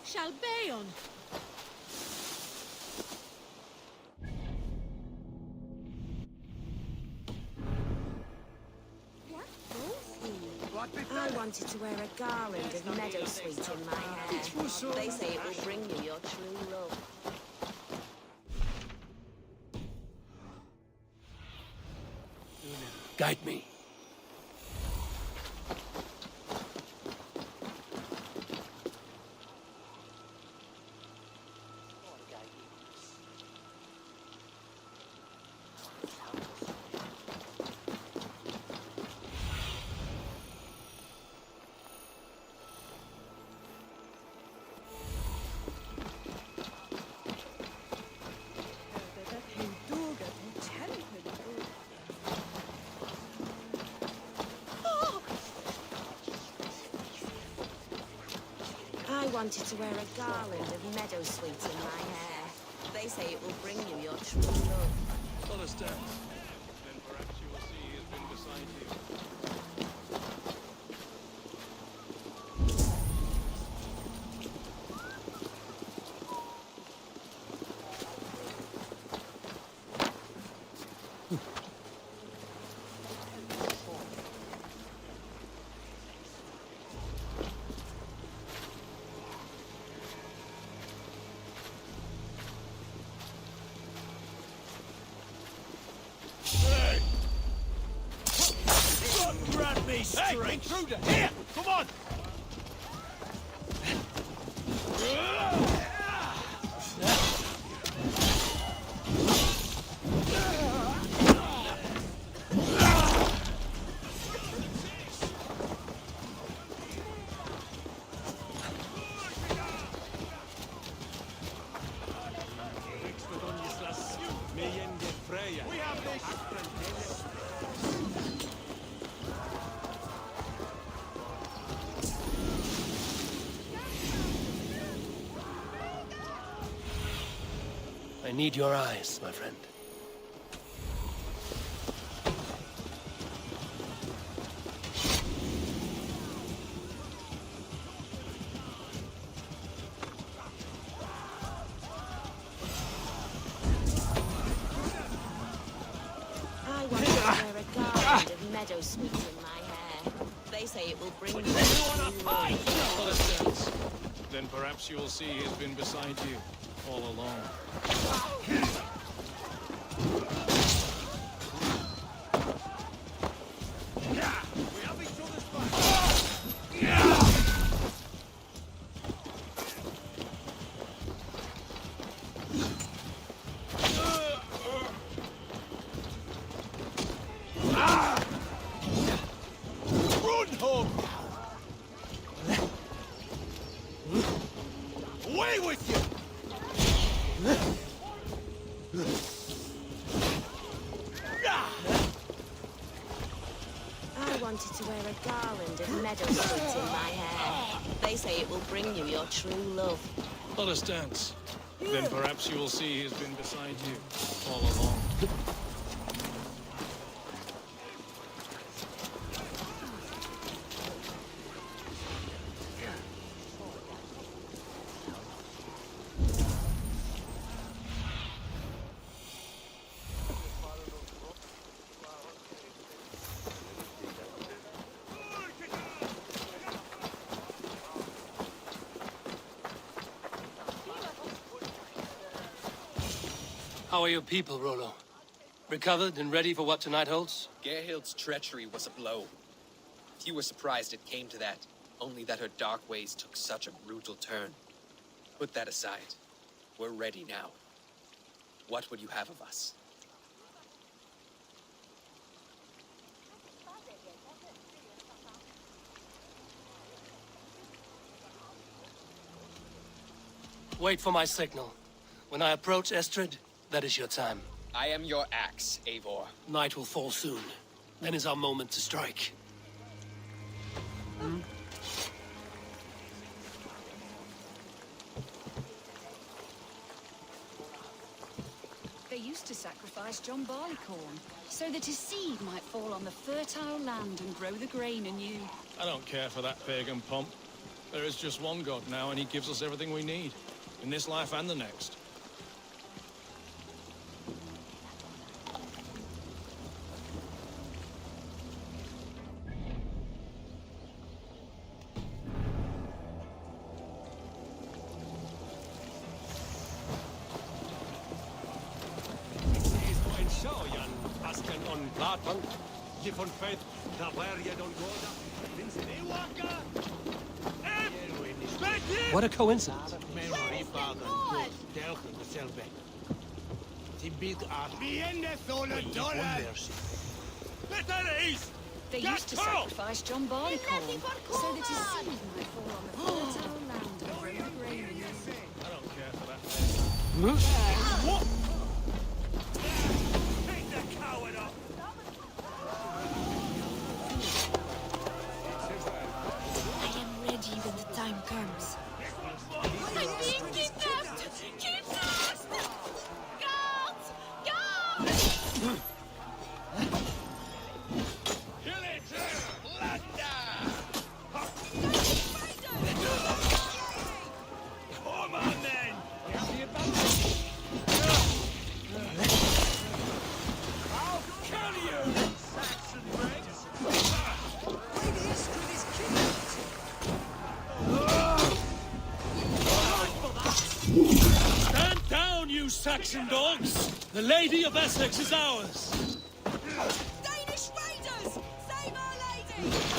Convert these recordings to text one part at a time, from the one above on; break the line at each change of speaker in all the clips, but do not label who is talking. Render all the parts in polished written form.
Shall be on.
I wanted to wear a garland of meadowsweet in my hair. They say it will bring you your true love.
Guide me.
I wanted to wear a garland of meadowsweet in my hair. They say it will bring you your true love.
Understand. Then perhaps you will see he has been beside you.
me straight!
Hey, intruder! Here! Come on! We have this!
I need your eyes, my friend.
I want to wear a garland of meadow sweet in my hair. They say it will bring you true love.
Not a sense. Then perhaps you'll see he's been beside you all along. We have each other's back. Run home! Away with you!
I wanted to wear a garland of meadow sweet in my hair. They say it will bring you your true love.
Let us dance. Then perhaps you will see he's been beside you all along.
How are your people, Rollo? Recovered and ready for what tonight holds?
Gerhild's treachery was a blow. Few were surprised it came to that, only that her dark ways took such a brutal turn. Put that aside. We're ready now. What would you have of us?
Wait for my signal. When I approach Estrid, that is your time.
I am your axe, Eivor.
Night will fall soon. Then is our moment to strike.
They used to sacrifice John Barleycorn, so that his seed might fall on the fertile land and grow the grain anew.
I don't care for that pagan pomp. There is just one God now, and he gives us everything we need, in this life and the next.
What a coincidence.
They used to sacrifice John Barleycorn, so that his seed might fall on the fertile land and grow the grain anew.
I don't care for that. What? Take the coward up!
I am ready when the time comes.
I'm being kidnapped! Kidnapped! Guards! Guards!
Kill it! Plunder! Come on then! I'll kill you! Saxon Rex!
Stand down, you Saxon dogs! The Lady of Essex is ours!
Danish raiders! Save our lady!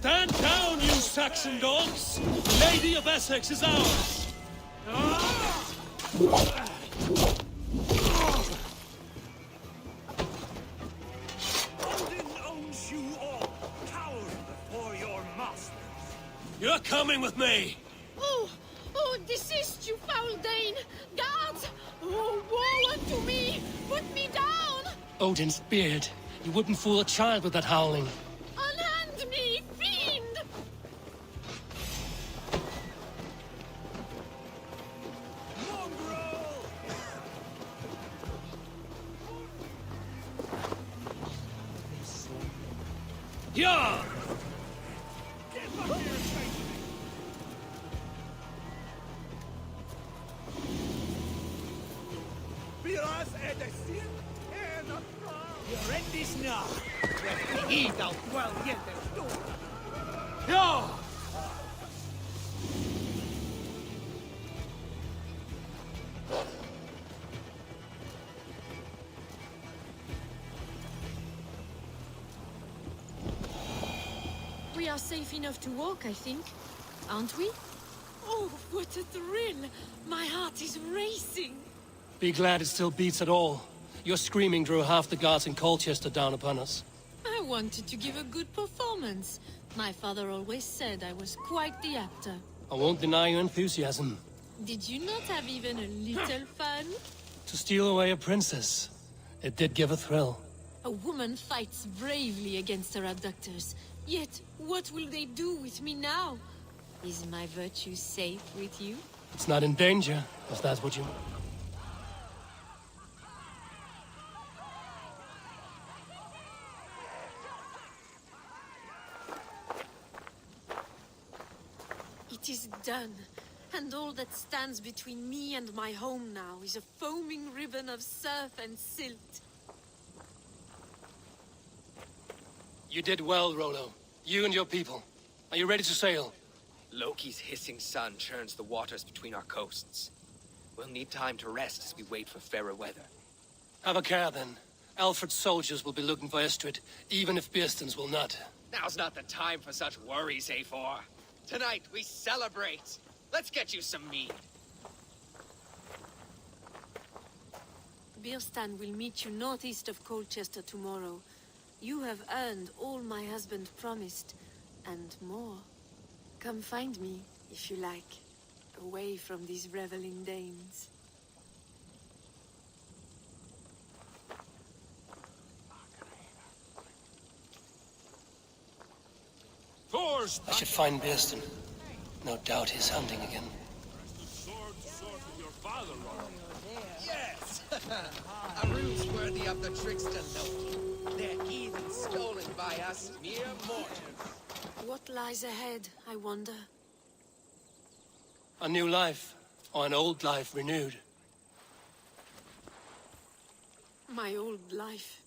Stand down, you Saxon dogs! The Lady of Essex is ours!
Odin owns you all. Cower before your masters.
You're coming with me!
Oh, desist, you foul Dane! Guards! Oh, woe unto me! Put me down!
Odin's beard. You wouldn't fool a child with that howling.
Unhand me, fiend!
Mongrel!
Yeah!
Get back here and face me! Biraz edesin en You're in this now. The eagle well yet
Yeah!
We are safe enough to walk, I think. Aren't we? Oh, what a thrill! My heart is racing!
Be glad it still beats at all. Your screaming drew half the guards in Colchester down upon us.
I wanted to give a good performance. My father always said I was quite the actor.
I won't deny your enthusiasm.
Did you not have even a little fun?
To steal away a princess. It did give a thrill.
A woman fights bravely against her abductors. Yet, what will they do with me now? Is my virtue safe with you?
It's not in danger, if that's what you...
It is done. And all that stands between me and my home now is a foaming ribbon of surf and silt.
You did well, Rollo. You and your people. Are you ready to sail?
Loki's hissing sun churns the waters between our coasts. We'll need time to rest as we wait for fairer weather.
Have a care, then. Alfred's soldiers will be looking for Estrid, even if Bearston's will not.
Now's not the time for such worries, A4. Tonight, we celebrate. Let's get you some mead.
Birstan will meet you northeast of Colchester tomorrow. You have earned all my husband promised, and more. Come find me, if you like, away from these reveling Danes.
I should find Bearston. No doubt he's hunting again.
Yes! A ruse worthy of the trickster Loki. They're even stolen by us mere mortals.
What lies ahead, I wonder?
A new life, or an old life renewed.
My old life.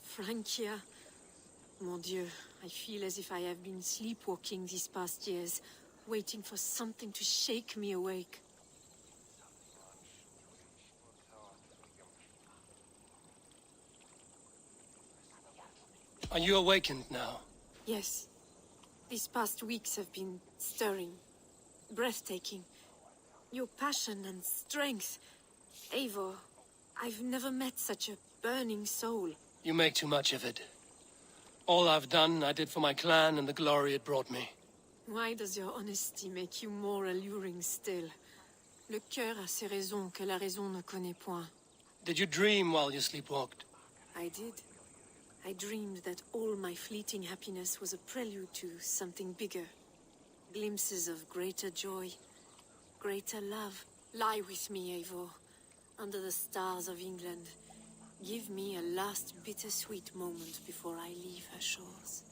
Francia. Mon Dieu, I feel as if I have been sleepwalking these past years, waiting for something to shake me awake.
Are you awakened now?
Yes. These past weeks have been stirring. Breathtaking. Your passion and strength. Eivor, I've never met such a burning soul.
You make too much of it. All I've done, I did for my clan and the glory it brought me.
Why does your honesty make you more alluring still? Le cœur a ses raisons que la raison ne connaît point.
Did you dream while you sleepwalked?
I did. I dreamed that all my fleeting happiness was a prelude to something bigger. Glimpses of greater joy, greater love. Lie with me, Eivor, under the stars of England. Give me a last bittersweet moment before I leave her shores.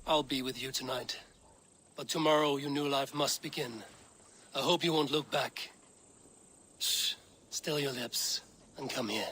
I'll be with you tonight. But tomorrow your new life must begin. I hope you won't look back. Shh. Still your lips, and come here.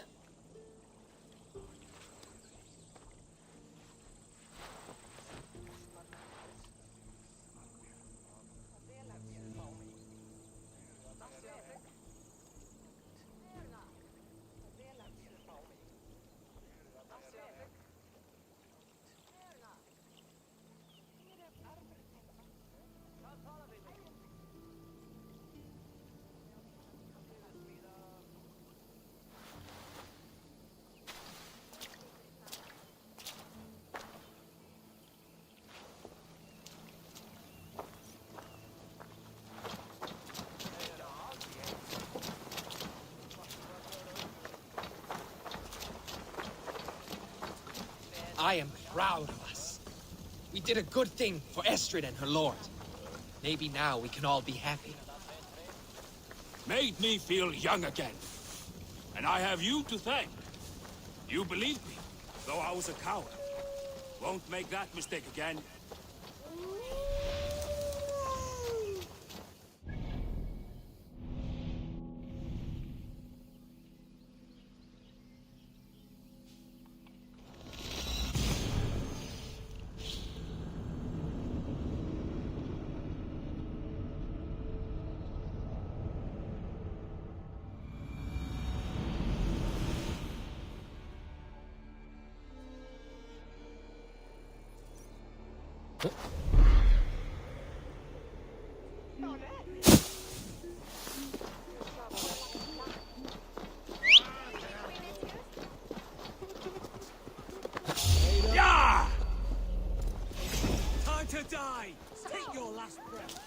I am proud of us. We did a good thing for Estrid and her lord. Maybe now we can all be happy.
Made me feel young again. And I have you to thank. You believed me, though I was a coward. Won't make that mistake again. Yeah!
Time to die! Take your last breath.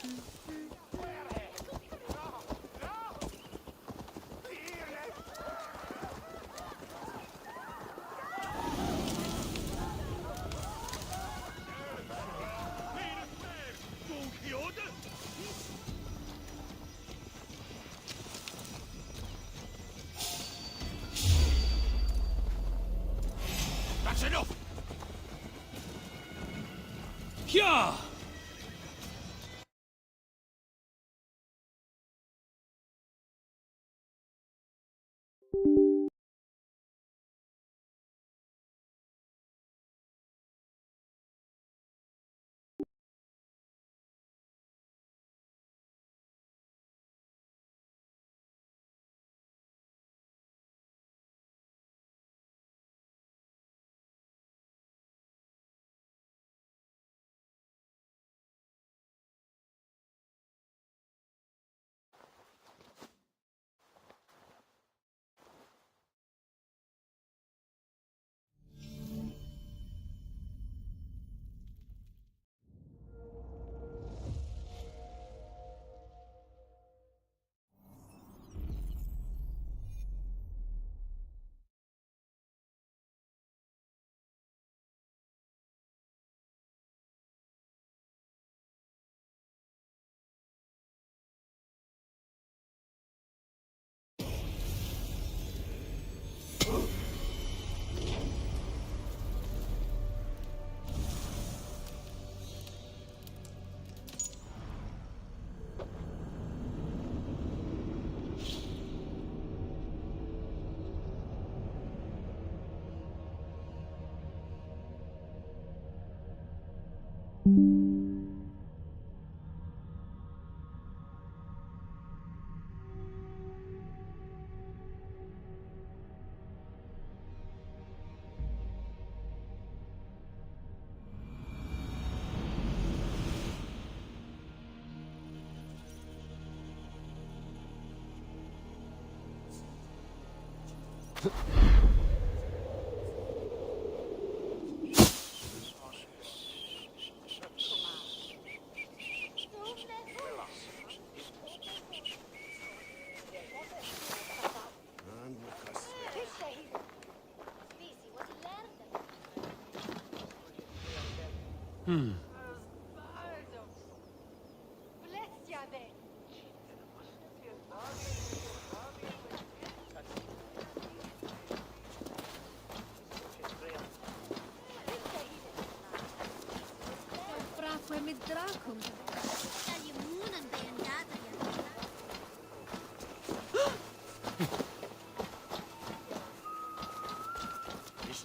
That's enough! Yeah!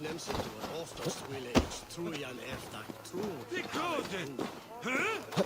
Neemt zich door oftast willen iets troeien efter troen.
Die koden! Huh?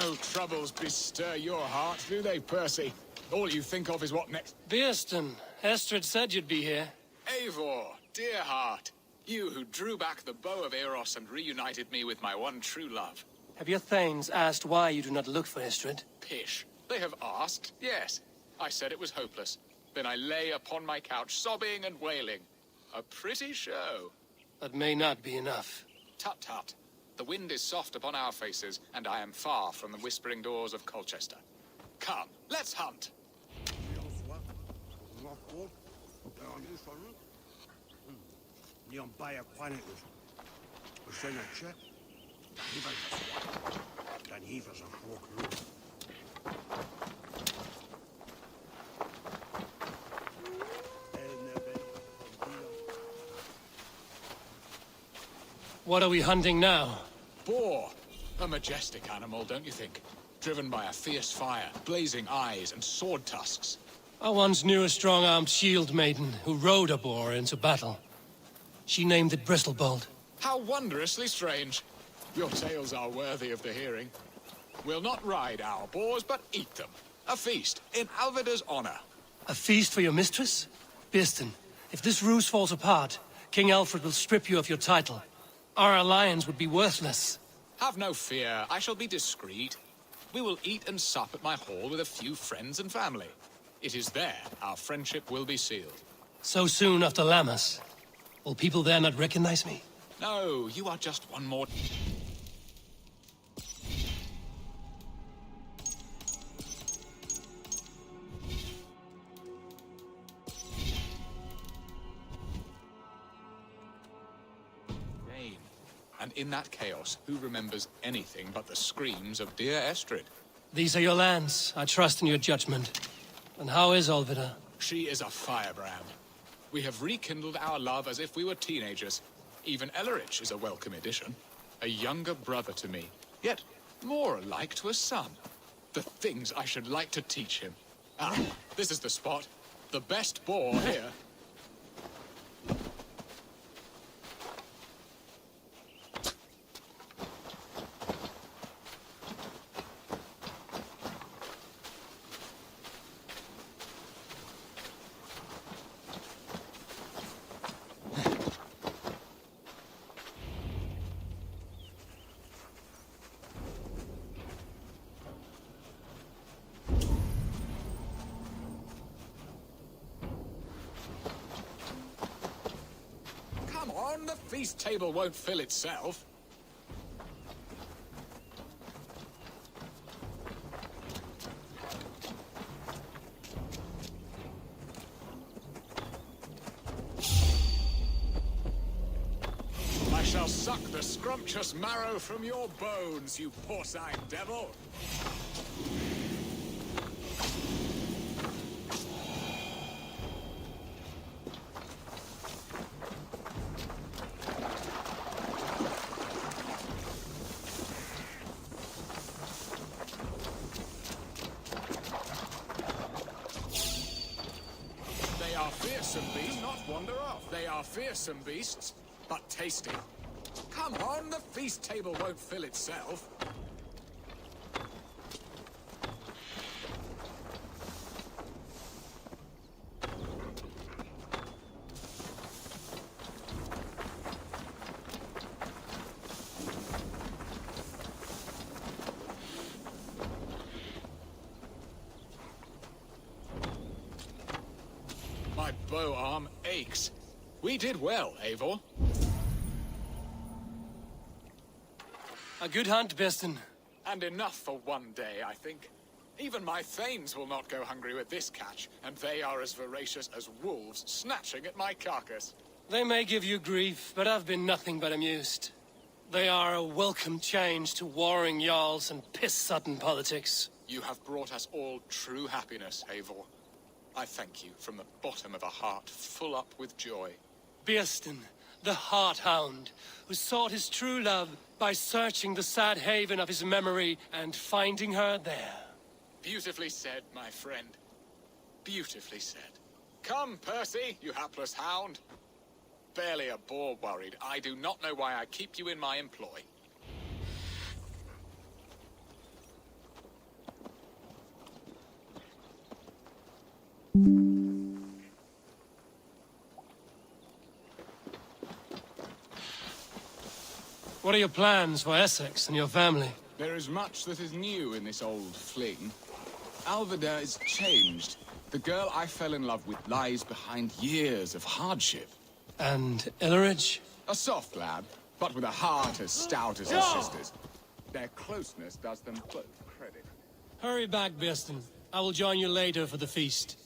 No troubles bestir your heart, do they, Percy? All you think of is what next.
Beerston, Estrid said you'd be here.
Eivor, dear heart. You who drew back the bow of Eros and reunited me with my one true love.
Have your thanes asked why you do not look for Estrid?
Pish. They have asked, yes. I said it was hopeless. Then I lay upon my couch, sobbing and wailing. A pretty show.
That may not be enough.
Tut tut. The wind is soft upon our faces, and I am far from the whispering doors of Colchester. Come, let's hunt.
What are we hunting now?
Boar. A majestic animal, don't you think? Driven by a fierce fire, blazing eyes, and sword tusks.
I once knew a strong-armed shield maiden who rode a boar into battle. She named it Bristlebolt.
How wondrously strange. Your tales are worthy of the hearing. We'll not ride our boars, but eat them. A feast, in Alvida's honor.
A feast for your mistress? Beerston, if this ruse falls apart, King Alfred will strip you of your title. Our alliance would be worthless.
Have no fear, I shall be discreet. We will eat and sup at my hall with a few friends and family. It is there our friendship will be sealed.
So soon after Lammas? Will people there not recognize me?
No, you are just one more... And in that chaos, who remembers anything but the screams of dear Estrid?
These are your lands. I trust in your judgment. And how is Alvida?
She is a firebrand. We have rekindled our love as if we were teenagers. Even Ellerich is a welcome addition. A younger brother to me, yet more alike to a son. The things I should like to teach him. Ah, this is the spot. The best boar here. The feast table won't fill itself. I shall suck the scrumptious marrow from your bones, you porcine devil. They are fearsome beasts, but tasty. Come on, the feast table won't fill itself. My bow arm aches. We did well, Eivor.
A good hunt, Beerston.
And enough for one day, I think. Even my thanes will not go hungry with this catch, and they are as voracious as wolves snatching at my carcass.
They may give you grief, but I've been nothing but amused. They are a welcome change to warring jarls and piss-sodden politics.
You have brought us all true happiness, Eivor. I thank you from the bottom of a heart full up with joy.
Beerston, the Heart Hound, who sought his true love by searching the sad haven of his memory and finding her there.
Beautifully said, my friend. Beautifully said. Come, Percy, you hapless hound. Barely a boar worried. I do not know why I keep you in my employ.
What are your plans for Essex and your family?
There is much that is new in this old fling. Alvida is changed. The girl I fell in love with lies behind years of hardship.
And Illerich?
A soft lad, but with a heart as stout as his sister's. Their closeness does them both credit.
Hurry back, Birsten. I will join you later for the feast.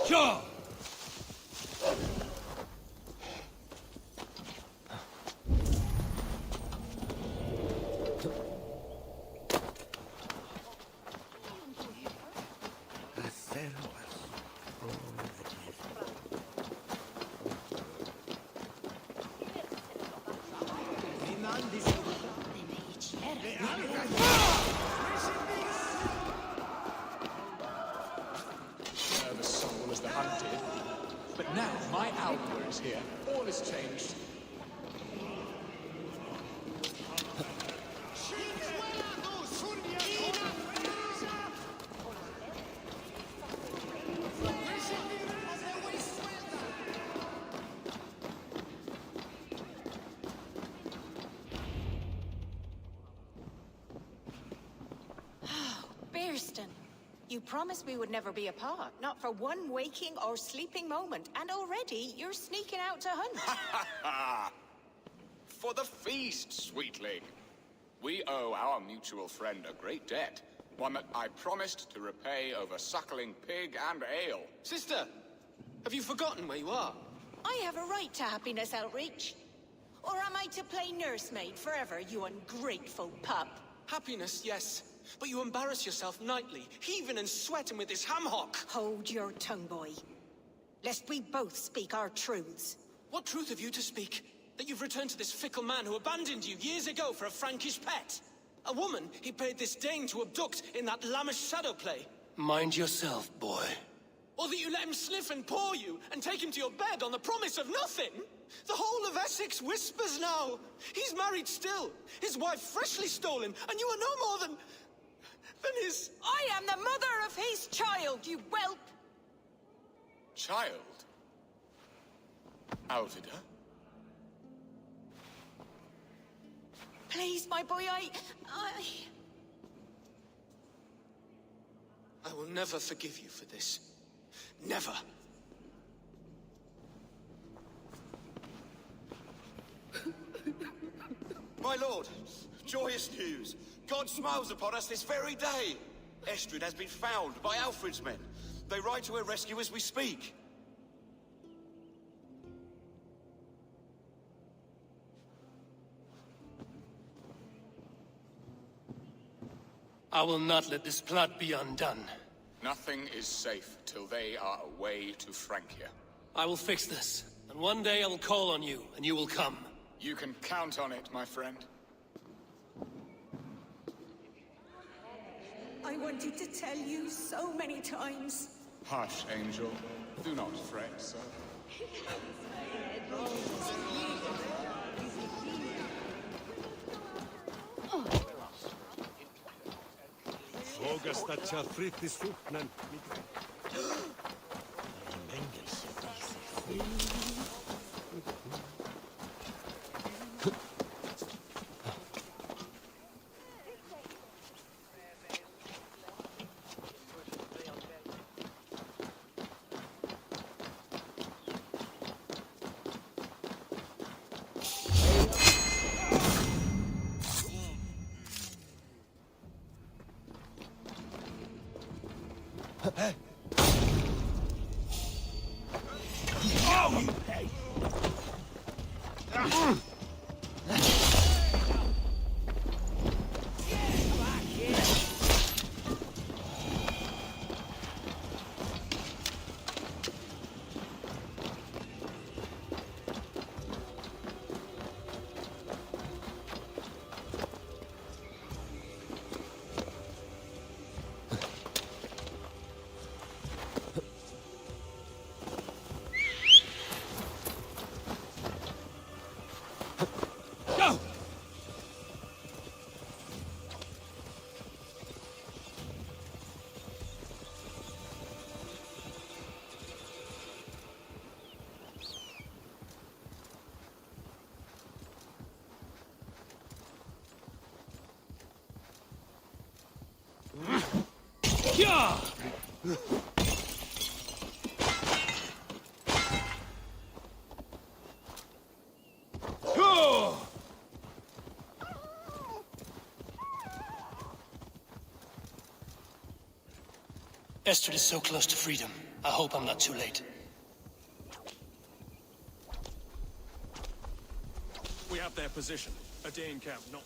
Sure!
The soul as the hunted. But now my outlaw is here. All is changed.
Birsten, you promised we would never be apart, not for one waking or sleeping moment, and already you're sneaking out to hunt.
For the feast, sweetling. We owe our mutual friend a great debt. One that I promised to repay over suckling pig and ale.
Sister, have you forgotten where you are?
I have a right to happiness, Outreach. Or am I to play nursemaid forever, you ungrateful pup?
Happiness, yes. But you embarrass yourself nightly, heaving and sweating with this ham hock.
Hold your tongue, boy. Lest we both speak our truths.
What truth have you to speak? That you've returned to this fickle man who abandoned you years ago for a Frankish pet? A woman he paid this Dane to abduct in that lammish shadow play?
Mind yourself, boy.
Or that you let him sniff and paw you, and take him to your bed on the promise of nothing? The whole of Essex whispers now. He's married still, his wife freshly stolen, and you are no more than his...
I am the mother of his child, you whelp!
Child? Alvida?
Please, my boy, I
will never forgive you for this. Never.
My lord, joyous news. God smiles upon us this very day. Estrid has been found by Alfred's men. They ride to her rescue as we speak.
I will not let this plot be undone.
Nothing is safe till they are away to Francia.
I will fix this, and one day I will call on you, and you will come.
You can count on it, my friend.
I wanted to tell you so many times.
Hush, Angel. Do not fret, sir.
Vågastatja fritt i socknen.
Yeah! Estrid is so close to freedom. I hope I'm not too late.
We have their position. A day in camp, not...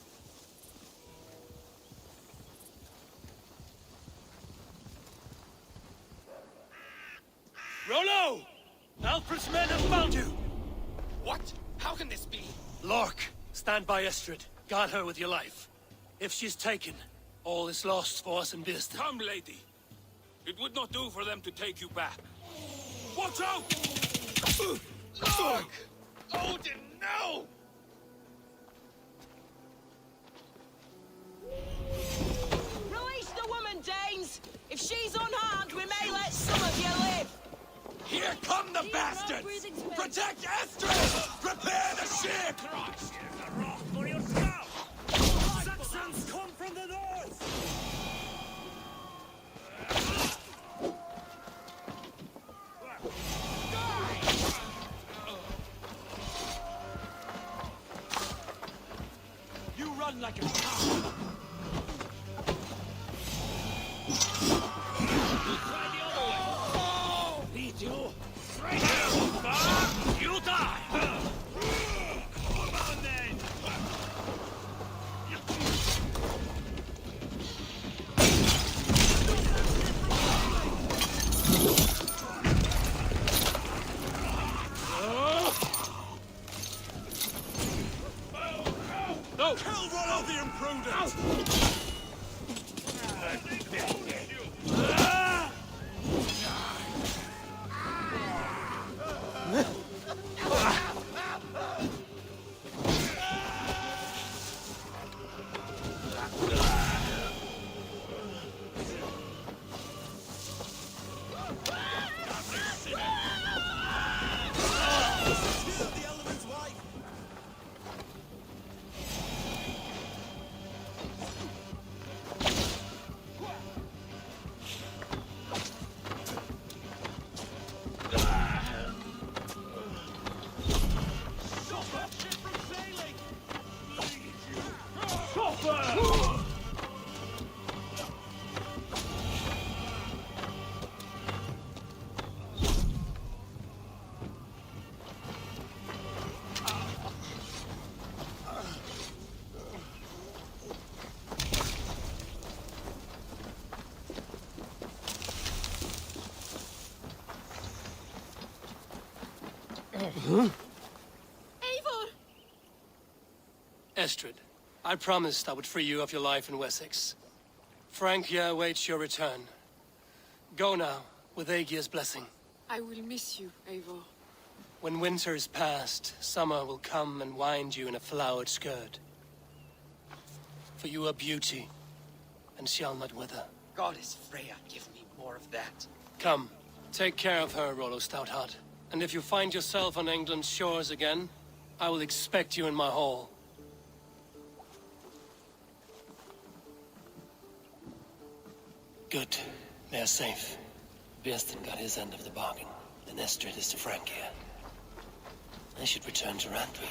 Rollo! Alfred's men have found you!
What? How can this be?
Lork, stand by Estrid. Guard her with your life. If she's taken, all is lost for us in Birsten.
Come, lady. It would not do for them to take you back. Watch out!
Lord! Odin, no!
Release the woman, Danes! If she's unharmed, we may let some of you live!
Here come the bastards! Protect Estrid! Prepare the ship!
Here's a rock for yourself! Saxons come from the north! You run like a cow! Try the other way! Beat you! Right now! You die! Come on then!
No! Kill Rollo the Imprudent!
Eivor!
Estrid, I promised I would free you of your life in Wessex. Francia awaits your return. Go now, with Aegir's blessing.
I will miss you, Eivor.
When winter is past, summer will come and wind you in a flowered skirt. For you are beauty, and shall not wither.
Goddess Freya, give me more of that.
Come, take care of her, Rollo Stoutheart. And if you find yourself on England's shores again, I will expect you in my hall. Good. They are safe. Birsten got his end of the bargain. And Estrid is to Francia. I should return to Rantry.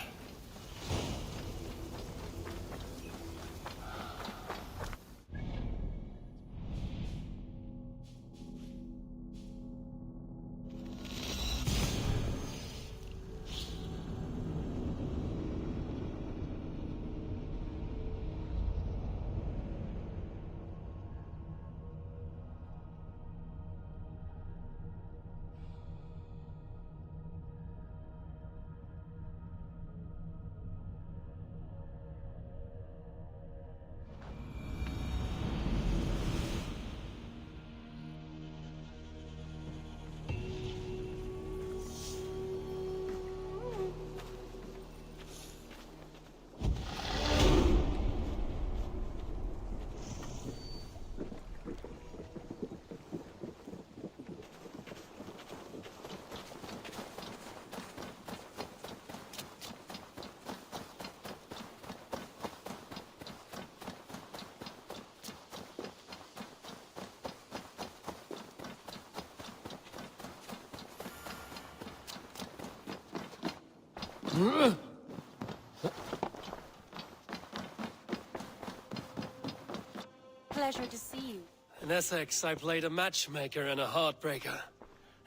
Pleasure to see you.
In Essex, I played a matchmaker and a heartbreaker.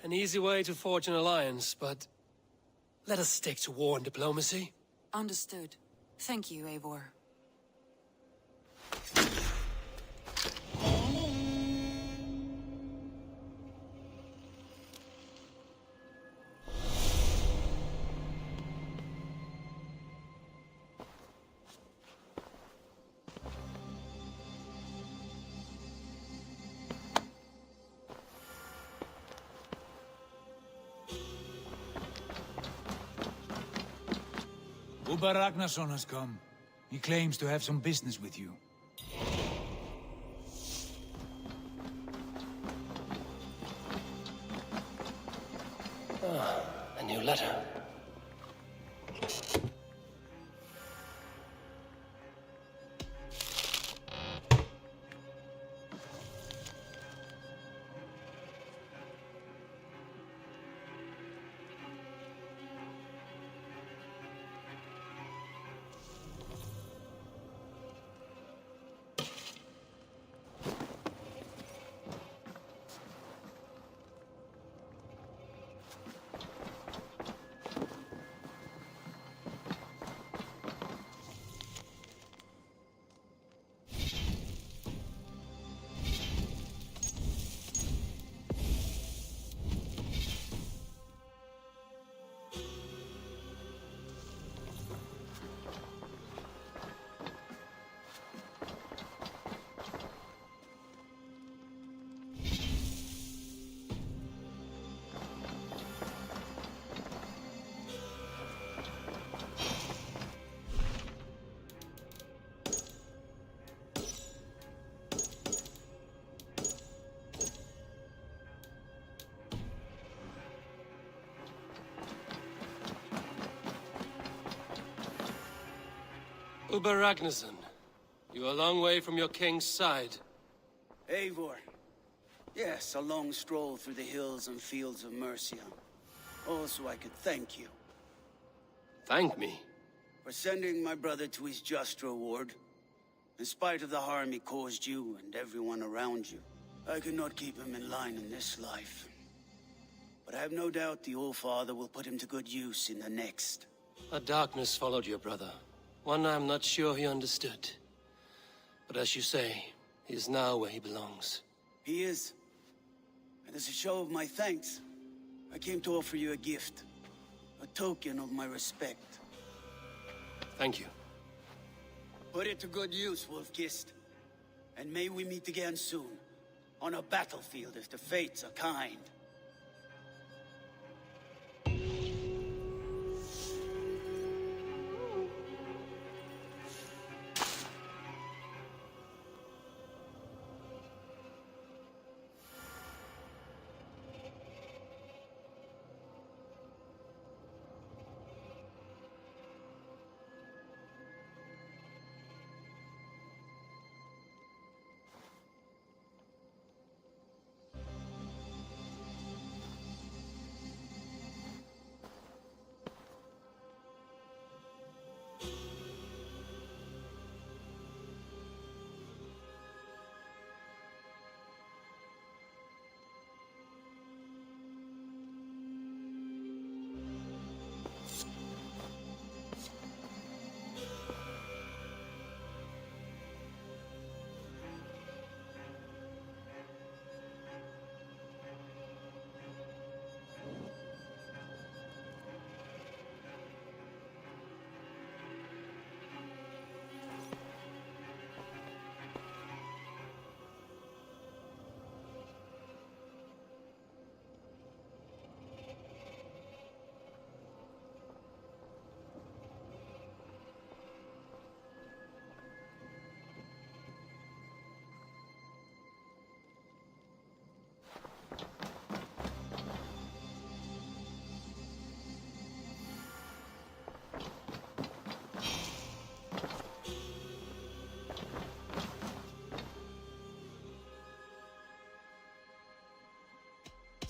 An easy way to forge an alliance, but let us stick to war and diplomacy.
Understood. Thank you, Eivor.
Uber Ragnarsson has come. He claims to have some business with you.
Ah, a new letter. Uber Ragnarsson, you're a long way from your king's side.
Eivor. Yes, a long stroll through the hills and fields of Mercia. Also, I could thank you.
Thank me?
For sending my brother to his just reward. In spite of the harm he caused you and everyone around you. I could not keep him in line in this life. But I have no doubt the All-Father will put him to good use in the next.
A darkness followed your brother. One I'm not sure he understood. But as you say, he is now where he belongs.
He is. And as a show of my thanks, I came to offer you a gift. A token of my respect.
Thank you.
Put it to good use, Wolf-Kissed. And may we meet again soon. On a battlefield if the fates are kind.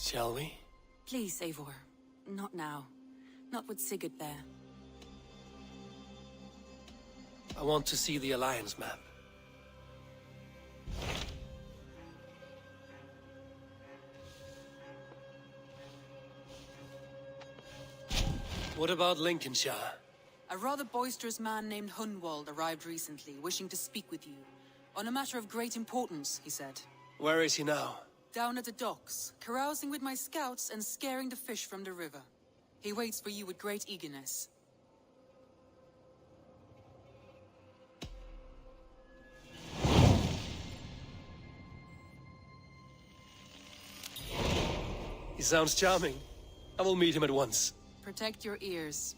Shall we?
Please, Eivor. Not now. Not with Sigurd there.
I want to see the Alliance map. What about Lincolnshire?
A rather boisterous man named Hunwald arrived recently, wishing to speak with you. On a matter of great importance, he said.
Where is he now?
Down at the docks, carousing with my scouts and scaring the fish from the river. He waits for you with great eagerness.
He sounds charming. I will meet him at once.
Protect your ears.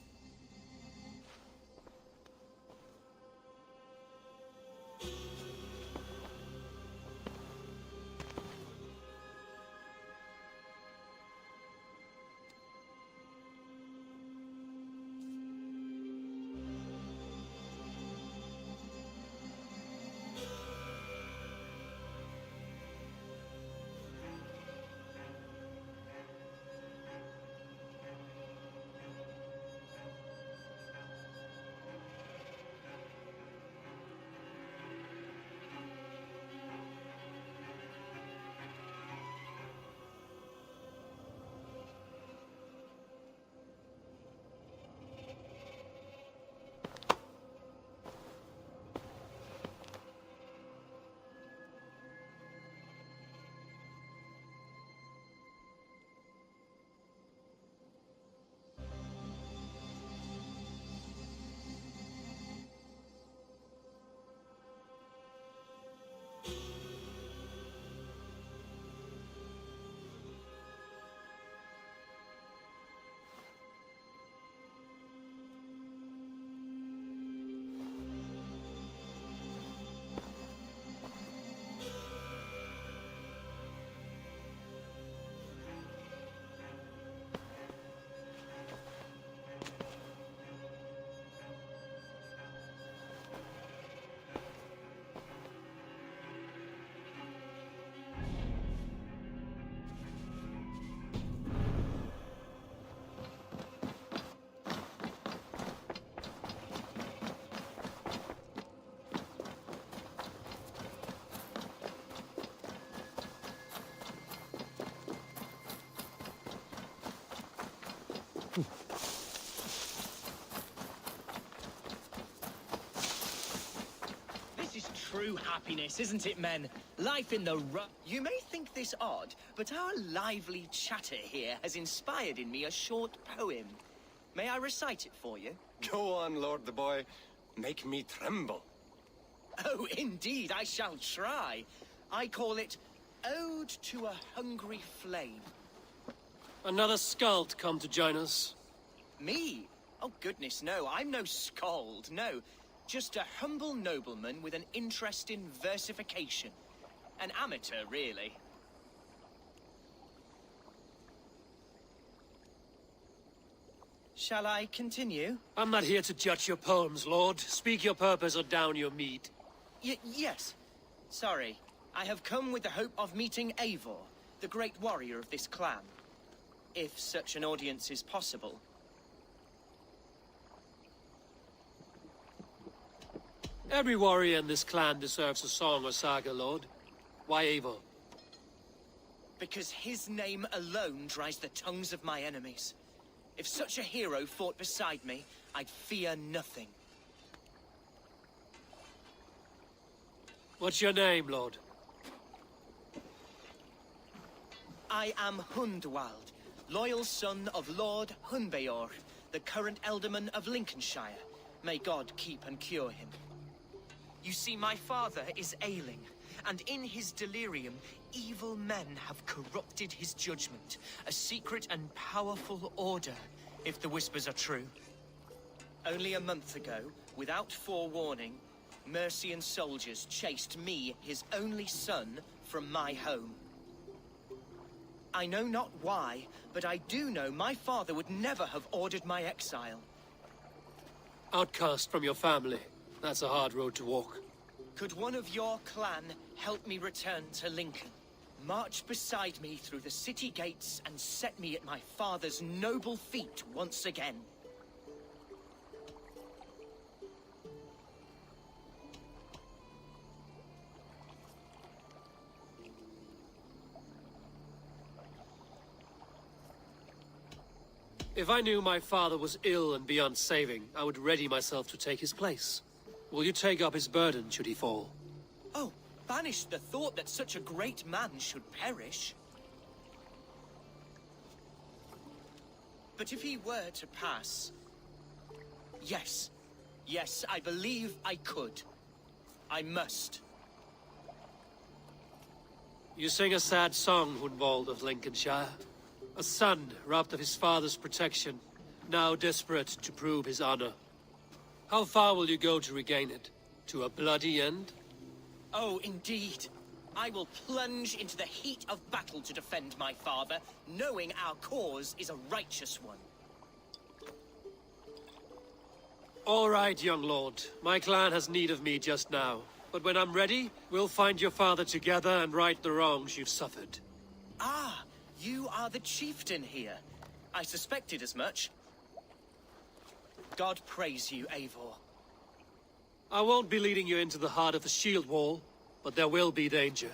This is true happiness, isn't it, men? Life in the You may think this odd, but our lively chatter here has inspired in me a short poem. May I recite it for you?
Go on, Lord the Boy. Make me tremble.
Oh, indeed, I shall try. I call it Ode to a Hungry Flame.
Another skald come to join us.
Me? Oh, goodness, no. I'm no skald, no. Just a humble nobleman with an interest in versification. An amateur, really. Shall I continue?
I'm not here to judge your poems, Lord. Speak your purpose or down your meat.
Yes. Sorry. I have come with the hope of meeting Eivor, the great warrior of this clan. If such an audience is possible.
Every warrior in this clan deserves a song or saga, Lord. Why Eivor?
Because his name alone dries the tongues of my enemies. If such a hero fought beside me, I'd fear nothing.
What's your name, Lord?
I am Hundwald, loyal son of Lord Hunbeor, the current Elderman of Lincolnshire. May God keep and cure him. You see, my father is ailing, and in his delirium, evil men have corrupted his judgment. A secret and powerful order, if the whispers are true. Only a month ago, without forewarning, Mercian soldiers chased me, his only son, from my home. I know not why, but I do know my father would never have ordered my exile.
Outcast from your family. That's a hard road to walk.
Could one of your clan help me return to Lincoln? March beside me through the city gates and set me at my father's noble feet once again.
If I knew my father was ill and beyond saving, I would ready myself to take his place. Will you take up his burden should he fall?
Oh, banish the thought that such a great man should perish. But if he were to pass... Yes. Yes, I believe I could. I must.
You sing a sad song, Hunwald of Lincolnshire. A son robbed of his father's protection, now desperate to prove his honor. How far will you go to regain it? To a bloody end?
Oh, indeed. I will plunge into the heat of battle to defend my father, knowing our cause is a righteous one.
All right, young lord. My clan has need of me just now. But when I'm ready, we'll find your father together and right the wrongs you've suffered.
Ah, you are the chieftain here. I suspected as much. God praise you, Eivor.
I won't be leading you into the heart of the shield wall, but there will be danger.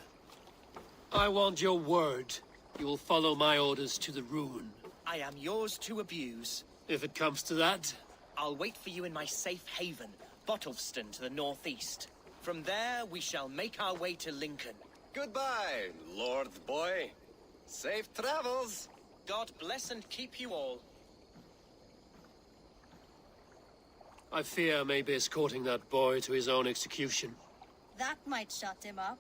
I want your word. You will follow my orders to the ruin.
I am yours to abuse.
If it comes to that.
I'll wait for you in my safe haven, Bottleston to the northeast. From there, we shall make our way to Lincoln.
Goodbye, Lord Boy. Safe travels.
God bless and keep you all.
I fear I may be escorting that boy to his own execution.
That might shut him up.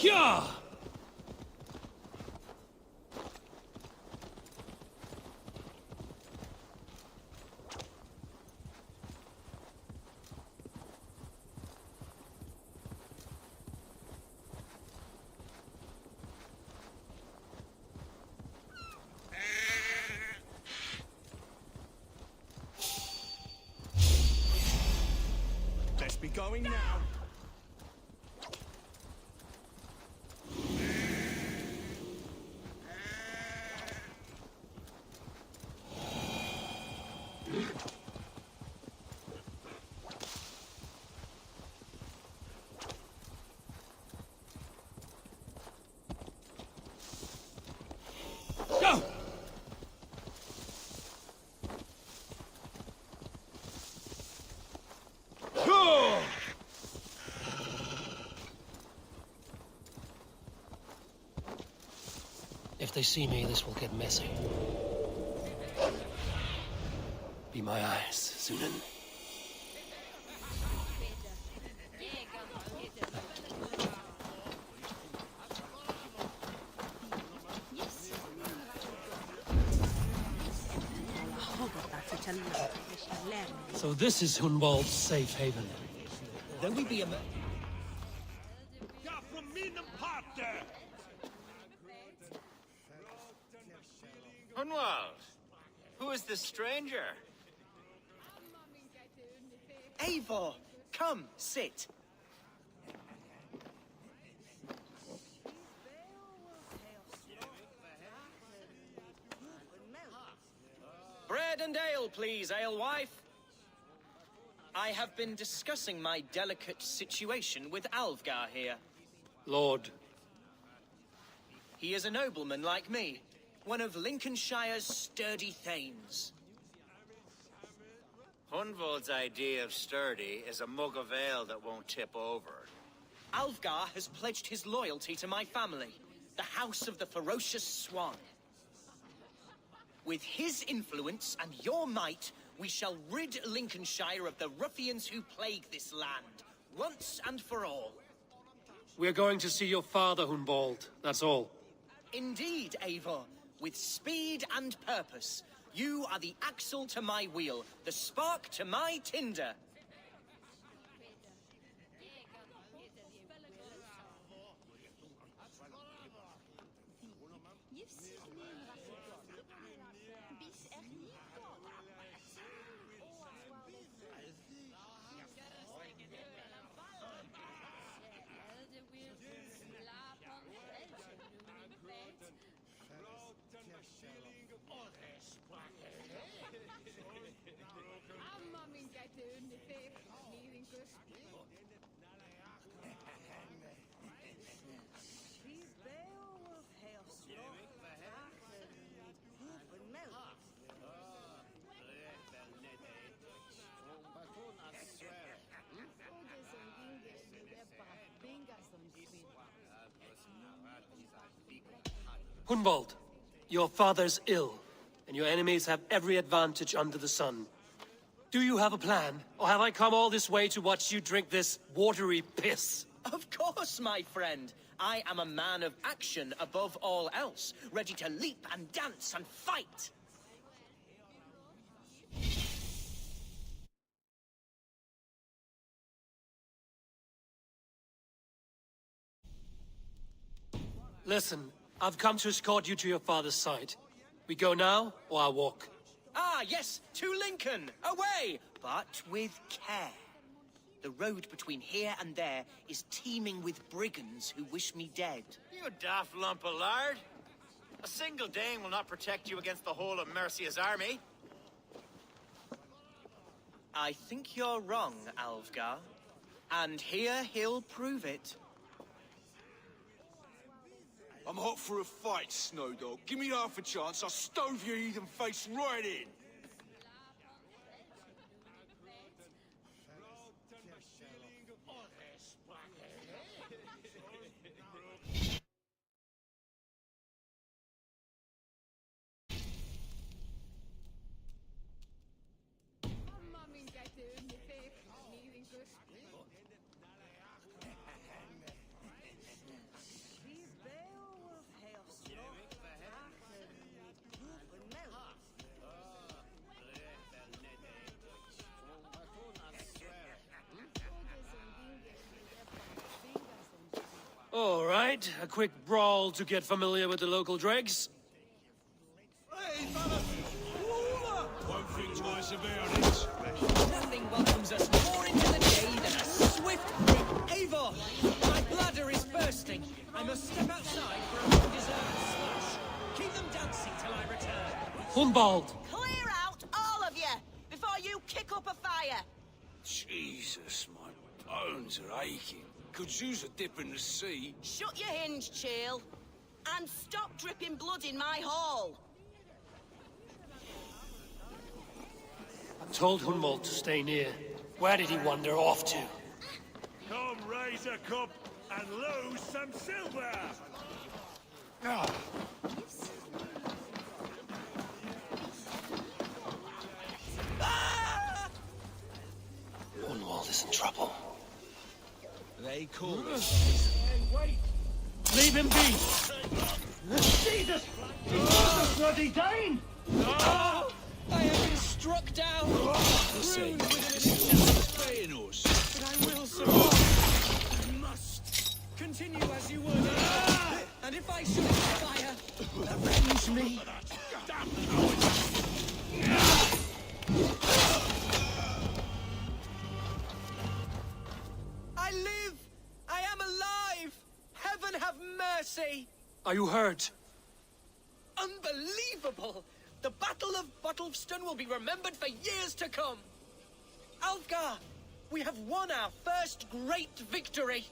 Yeah!
Let's be going now.
Go! If they see me, this will get messy. Be my eyes, Sunan. So this is Hunwald's safe haven.
Though we be a...
Hunwald, who is this stranger?
Eivor, come, sit. Bread and ale, please, alewife. I have been discussing my delicate situation with Alvgar here.
Lord.
He is a nobleman like me, one of Lincolnshire's sturdy thanes.
Hunwald's idea of sturdy is a mug of ale that won't tip over.
Alvgar has pledged his loyalty to my family, the House of the Ferocious Swan. With his influence and your might, we shall rid Lincolnshire of the ruffians who plague this land, once and for all.
We're going to see your father, Hunwald. That's all.
Indeed, Eivor. With speed and purpose, you are the axle to my wheel, the spark to my tinder.
Hunwald, your father's ill, and your enemies have every advantage under the sun. Do you have a plan, or have I come all this way to watch you drink this watery piss?
Of course, my friend. I am a man of action above all else, ready to leap and dance and fight.
Listen, I've come to escort you to your father's side. We go now, or I walk?
Ah, yes, to Lincoln! Away! But with care. The road between here and there is teeming with brigands who wish me dead.
You daft lump of lard. A single Dane will not protect you against the whole of Mercia's army.
I think you're wrong, Alvgar. And here he'll prove it.
I'm hot for a fight, Snowdog. Give me half a chance, I'll stove your heathen face right in.
All right, a quick brawl to get familiar with the local dregs.
Won't think twice about it.
Nothing welcomes us more into the day than a swift grip. Eivor! My bladder is bursting. I must step outside for a well-deserved slush. Keep them dancing till I return.
Hunwald!
Clear out, all of you, before you kick up a fire.
Jesus, my bones are aching. Could use a dip in the sea.
Shut your hinge, Chill. And stop dripping blood in my hall.
I told Hunwald to stay near. Where did he wander off to?
Come raise a cup and lose some silver.
Hunwald is in trouble.
They call us.
Wait!
Leave him be!
Jesus! Jesus, bloody Dane!
I have been struck down. Ruined with
Paying us.
but I will survive. I must. Continue as you would. And if I should fire, avenge me. I live! I am alive! Heaven have mercy!
Are you hurt?
Unbelievable! The Battle of Bottleston will be remembered for years to come! Alfgar, we have won our first great victory!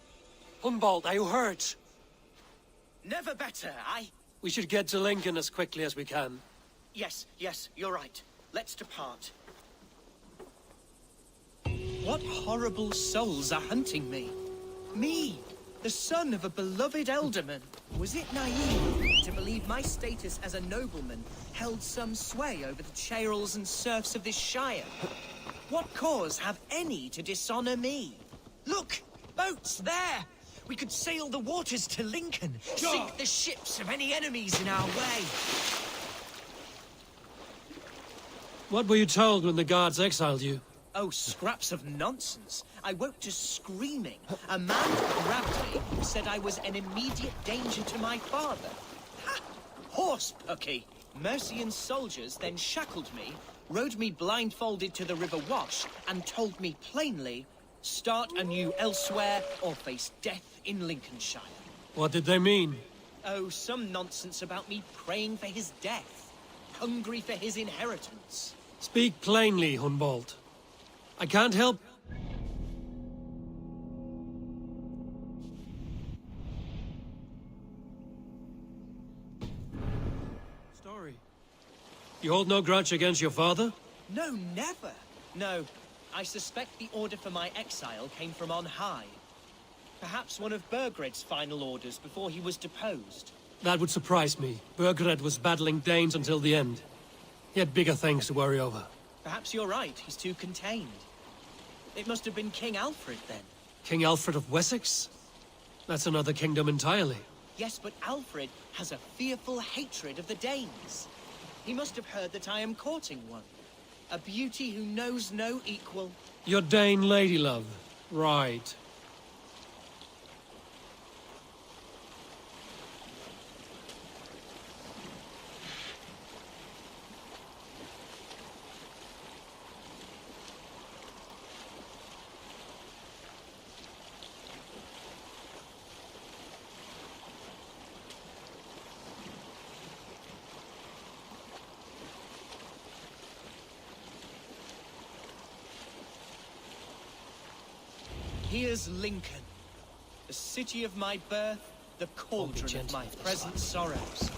Hunwald, are you hurt?
Never better,
We should get to Lincoln as quickly as we can.
Yes, you're right. Let's depart. What horrible souls are hunting me? Me, the son of a beloved ealdorman. Was it naive to believe my status as a nobleman held some sway over the chairels and serfs of this shire? What cause have any to dishonor me? Look! Boats there! We could sail the waters to Lincoln, sink the ships of any enemies in our way.
What were you told when the guards exiled you?
Oh, scraps of nonsense. I woke to screaming. A man grabbed me, said I was an immediate danger to my father. Ha! Horse pucky. Mercian soldiers then shackled me, rode me blindfolded to the River Wash, and told me plainly, start anew elsewhere or face death in Lincolnshire.
What did they mean?
Oh, some nonsense about me praying for his death, hungry for his inheritance.
Speak plainly, Hunwald. I can't help... Story. You hold no grudge against your father?
No, never. No, I suspect the order for my exile came from on high. Perhaps one of Burgred's final orders before he was deposed.
That would surprise me. Burgred was battling Danes until the end. He had bigger things to worry over.
Perhaps you're right, he's too contained. It must have been King Alfred, then.
King Alfred of Wessex? That's another kingdom entirely.
Yes, but Alfred has a fearful hatred of the Danes. He must have heard that I am courting one. A beauty who knows no equal.
Your Dane lady love. Right.
Here's Lincoln, the city of my birth, the cauldron of my present sorrows.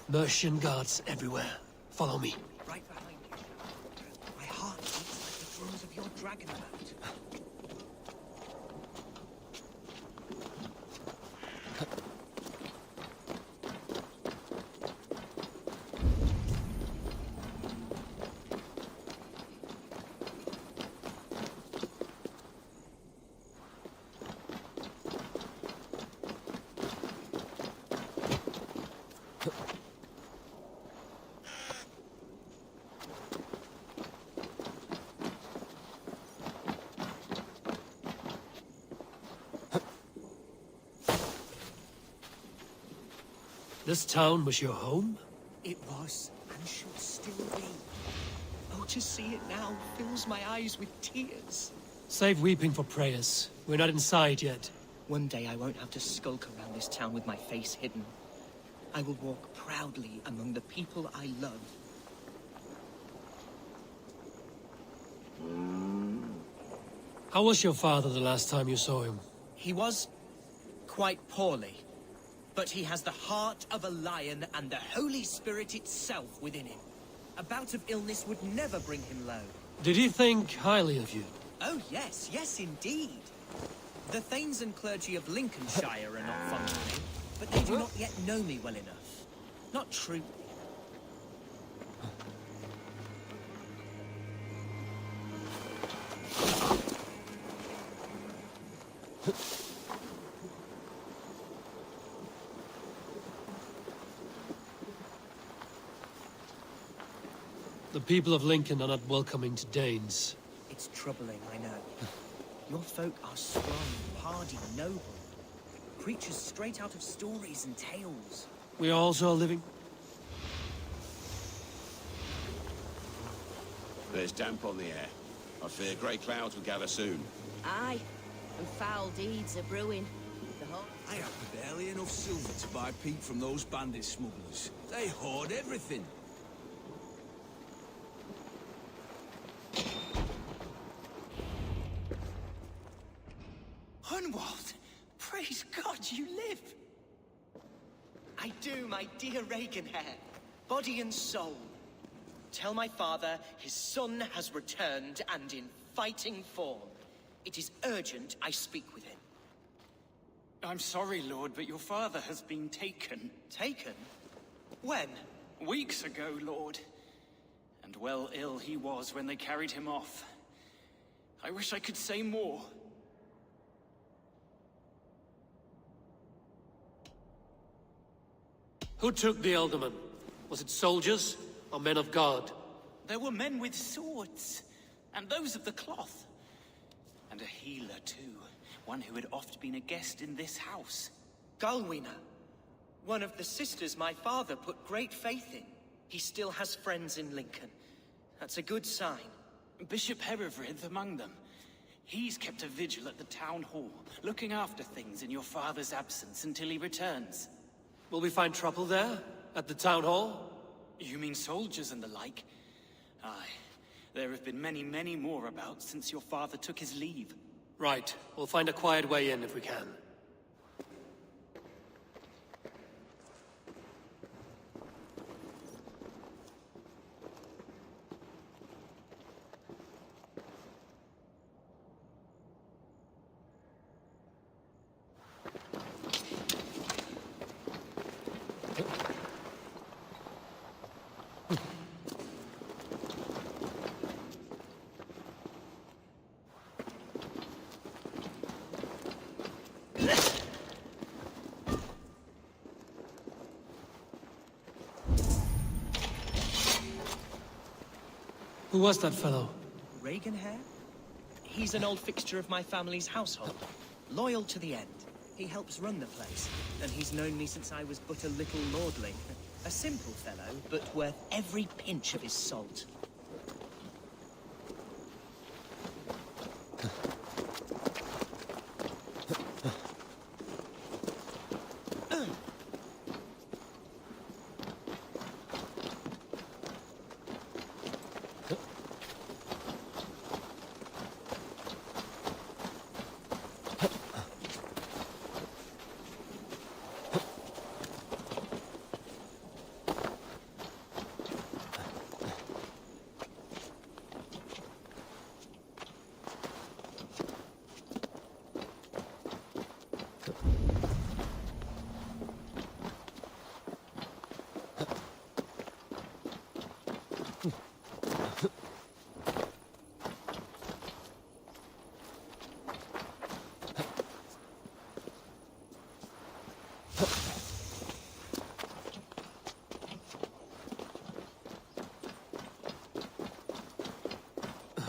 Mercian guards everywhere. Follow me.
Right behind you. My heart beats like the drums of your dragon boat.
This town was your home?
It was, and should still be. Oh, to see it now fills my eyes with tears.
Save weeping for prayers. We're not inside yet.
One day I won't have to skulk around this town with my face hidden. I will walk proudly among the people I love.
How was your father the last time you saw him?
He was quite poorly, but he has the heart of a lion and the Holy Spirit itself within him. A bout of illness would never bring him low.
Did he think highly of you?
Oh yes, yes indeed. The Thanes and clergy of Lincolnshire are not fond of me, but they do not yet know me well enough. Not true.
The people of Lincoln are not welcoming to Danes.
It's troubling, I know. Your folk are strong, hardy, noble. Creatures straight out of stories and tales.
We are also living.
There's damp on the air. I fear grey clouds will gather soon.
Aye, and foul deeds are brewing.
I have barely enough silver to buy peat from those bandit smugglers. They hoard everything.
Hunwald! Praise God you live! I do, my dear Reaganhair. Body and soul. Tell my father his son has returned and in fighting form. It is urgent I speak with him.
I'm sorry, Lord, but your father has been taken.
Taken? When?
Weeks ago, Lord. And well ill he was when they carried him off. I wish I could say more.
Who took the Alderman? Was it soldiers or men of God?
There were men with swords, and those of the cloth. And a healer, too. One who had oft been a guest in this house.
Galwina. One of the sisters my father put great faith in. He still has friends in Lincoln. That's a good sign.
Bishop Herefrith among them. He's kept a vigil at the town hall, looking after things in your father's absence until he returns.
Will we find trouble there? At the town hall?
You mean soldiers and the like? Aye. There have been many, many more about since your father took his leave.
Right. We'll find a quiet way in if we can. Who was that fellow?
Reaganhair? He's an old fixture of my family's household. Loyal to the end. He helps run the place, and he's known me since I was but a little lordling. A simple fellow, but worth every pinch of his salt.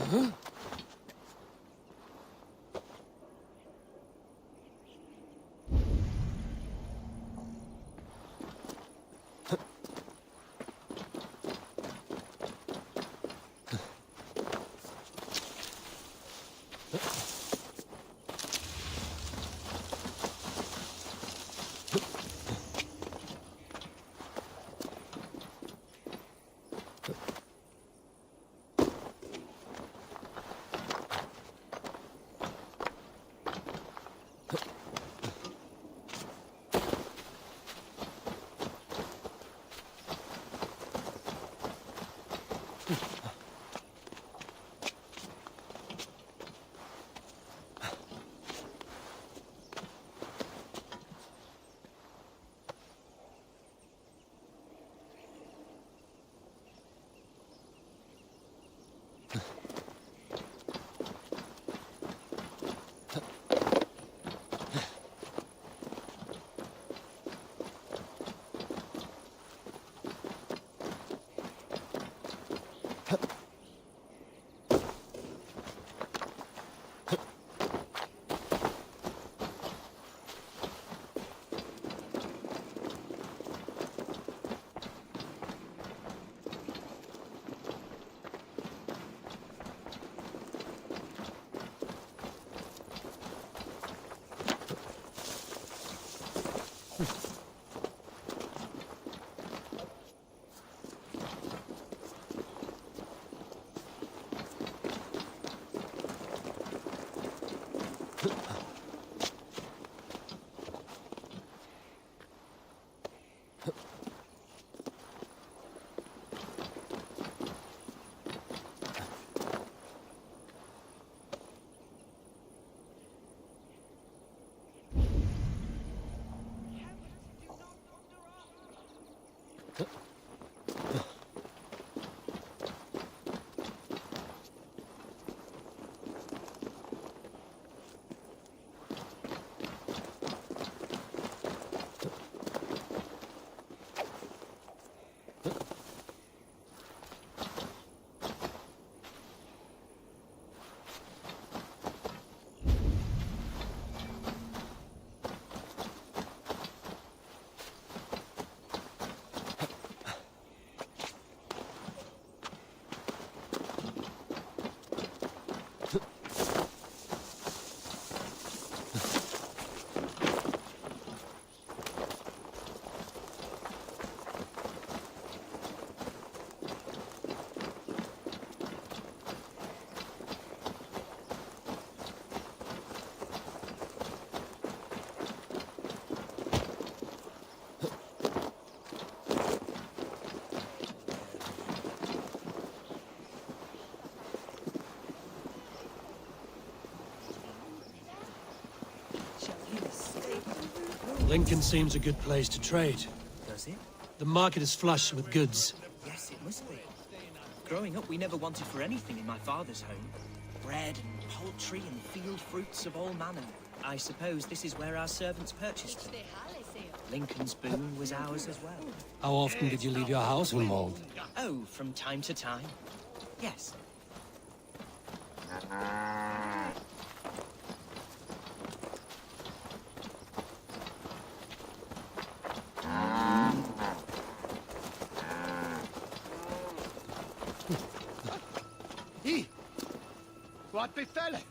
Huh? Lincoln seems a good place to trade.
Does it?
The market is flush with goods.
Yes, it must be. Growing up, we never wanted for anything in my father's home. Bread and poultry and field fruits of all manner. I suppose this is where our servants purchased them. Lincoln's boon was ours as well.
How often did you leave your house, Hunwald?
Oh, from time to time. Yes.
What befell it?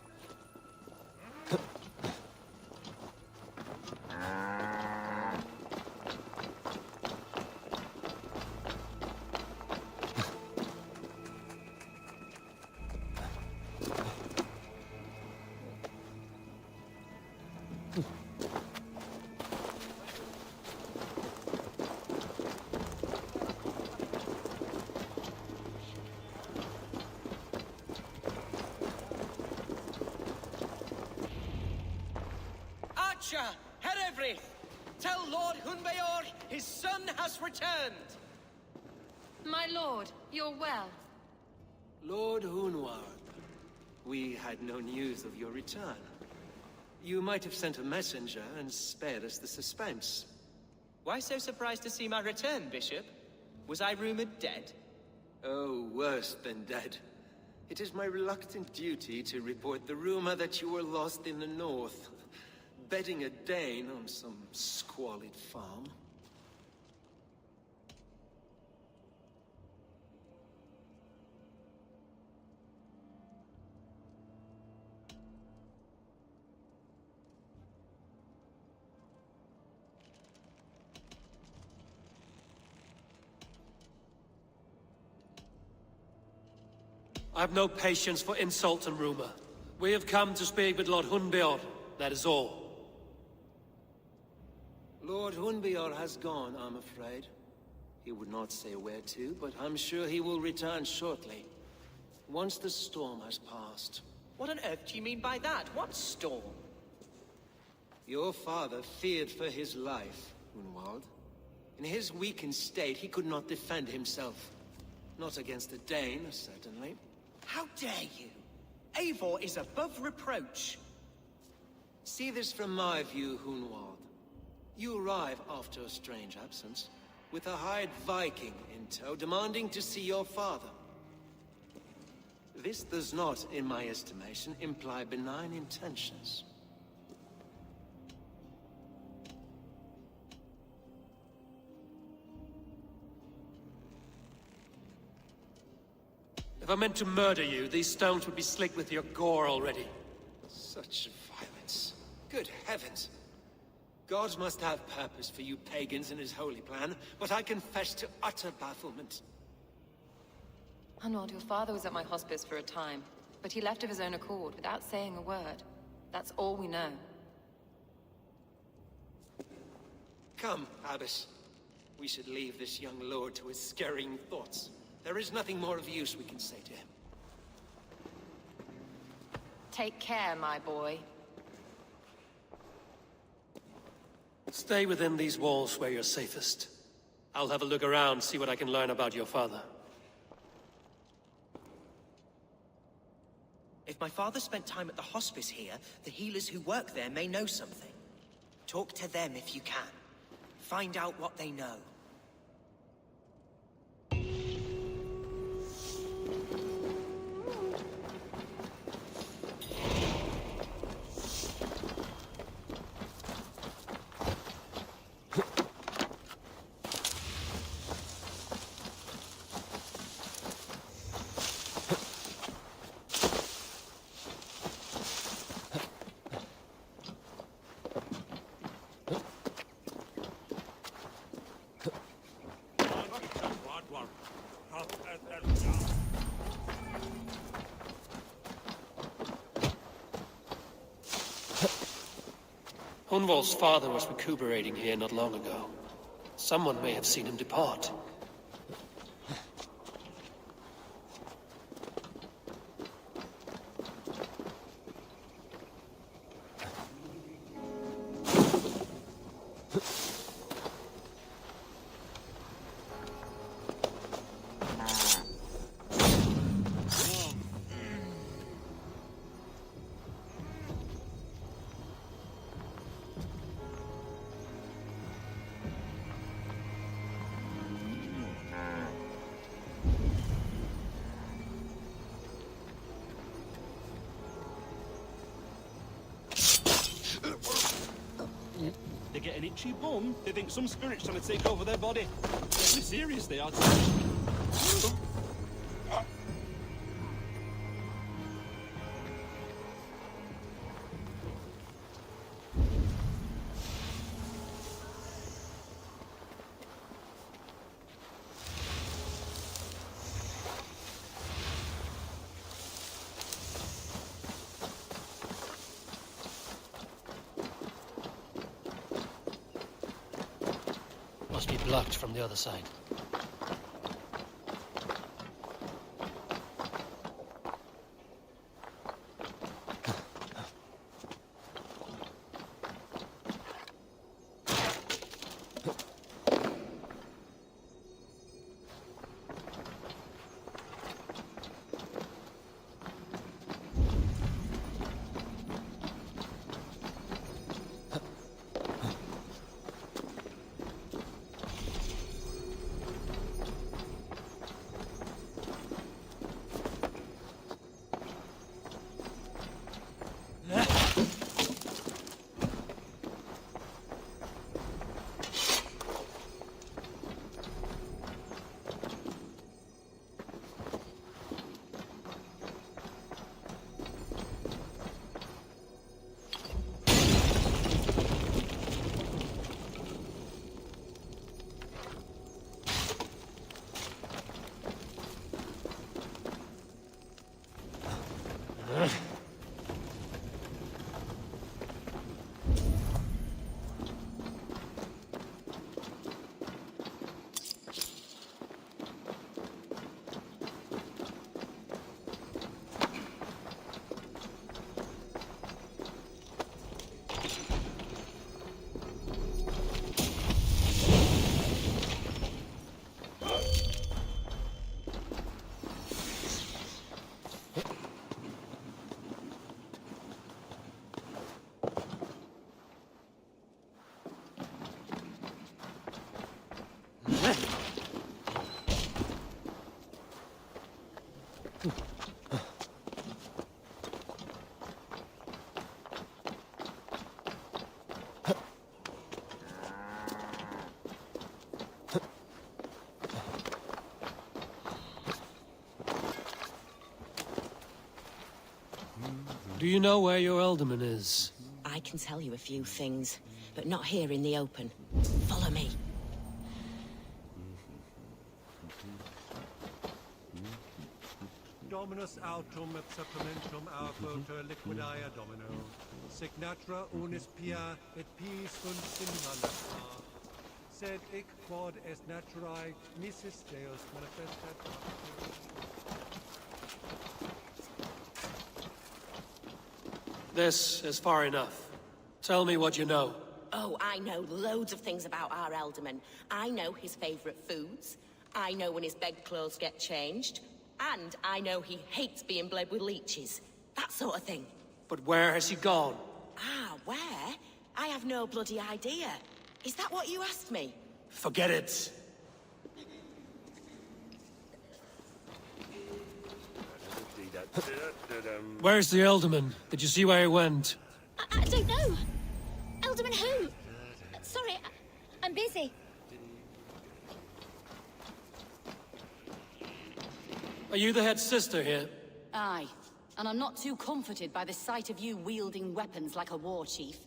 Herevri! Tell Lord Hunbeor his son has returned!
My lord, you're well.
Lord Hunwald, we had no news of your return. You might have sent a messenger and spared us the suspense.
Why so surprised to see my return, Bishop? Was I rumored dead?
Oh, worse than dead. It is my reluctant duty to report the rumor that you were lost in the north, bedding a Dane on some squalid farm.
I've no patience for insult and rumor. We have come to speak with Lord Hunbeor, that is all.
Lord Hunbeor has gone, I'm afraid. He would not say where to, but I'm sure he will return shortly. Once the storm has passed.
What on earth do you mean by that? What storm?
Your father feared for his life, Hunwald. In his weakened state, he could not defend himself. Not against a Dane, certainly.
How dare you? Eivor is above reproach.
See this from my view, Hunwald. You arrive after a strange absence, with a hired Viking in tow, demanding to see your father. This does not, in my estimation, imply benign intentions.
If I meant to murder you, these stones would be slick with your gore already.
Such violence. Good heavens. God must have purpose for you pagans in his holy plan, but I confess to utter bafflement.
Hunwald, your father was at my hospice for a time, but he left of his own accord without saying a word. That's all we know.
Come, Abbess. We should leave this young lord to his scurrying thoughts. There is nothing more of use we can say to him.
Take care, my boy.
Stay within these walls where you're safest. I'll have a look around, see what I can learn about your father.
If my father spent time at the hospice here, the healers who work there may know something. Talk to them if you can. Find out what they know.
Hunwald's father was recuperating here not long ago. Someone may have seen him depart.
They get an itchy bum, they think some spirit's trying to take over their body. Deadly serious they are.
Must be blocked from the other side. Do you know where your alderman is?
I can tell you a few things, but not here in the open. Follow me.
Dominus autum et supplementum alquoter liquidae domino. Signatra unis pia et pis sunt simula. Sed hic quod est naturae misis Deus manifestat.
This is far enough. Tell me what you know.
Oh, I know loads of things about our alderman. I know his favorite foods. I know when his bedclothes get changed. And I know he hates being bled with leeches. That sort of thing.
But where has he gone?
Ah, where? I have no bloody idea. Is that what you asked me?
Forget it. Where's the alderman? Did you see where he went?
I don't know. Alderman who? Sorry, I'm busy.
Are you the head sister here?
Aye, and I'm not too comforted by the sight of you wielding weapons like a war chief.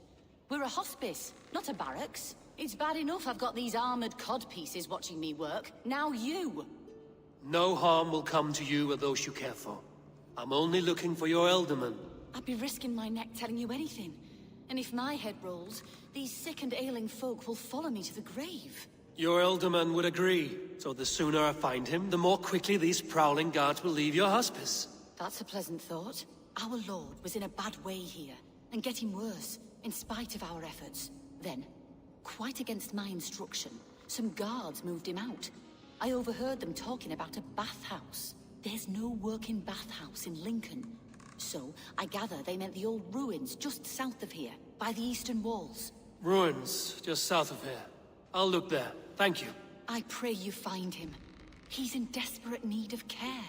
We're a hospice, not a barracks. It's bad enough I've got these armored codpieces watching me work. Now you!
No harm will come to you or those you care for. I'm only looking for your alderman.
I'd be risking my neck telling you anything. And if my head rolls, these sick and ailing folk will follow me to the grave.
Your alderman would agree. So the sooner I find him, the more quickly these prowling guards will leave your hospice.
That's a pleasant thought. Our lord was in a bad way here, and getting worse, in spite of our efforts. Then, quite against my instruction, some guards moved him out. I overheard them talking about a bathhouse. There's no working bathhouse in Lincoln. So, I gather they meant the old ruins just south of here, by the eastern walls.
Ruins, just south of here. I'll look there. Thank you.
I pray you find him. He's in desperate need of care.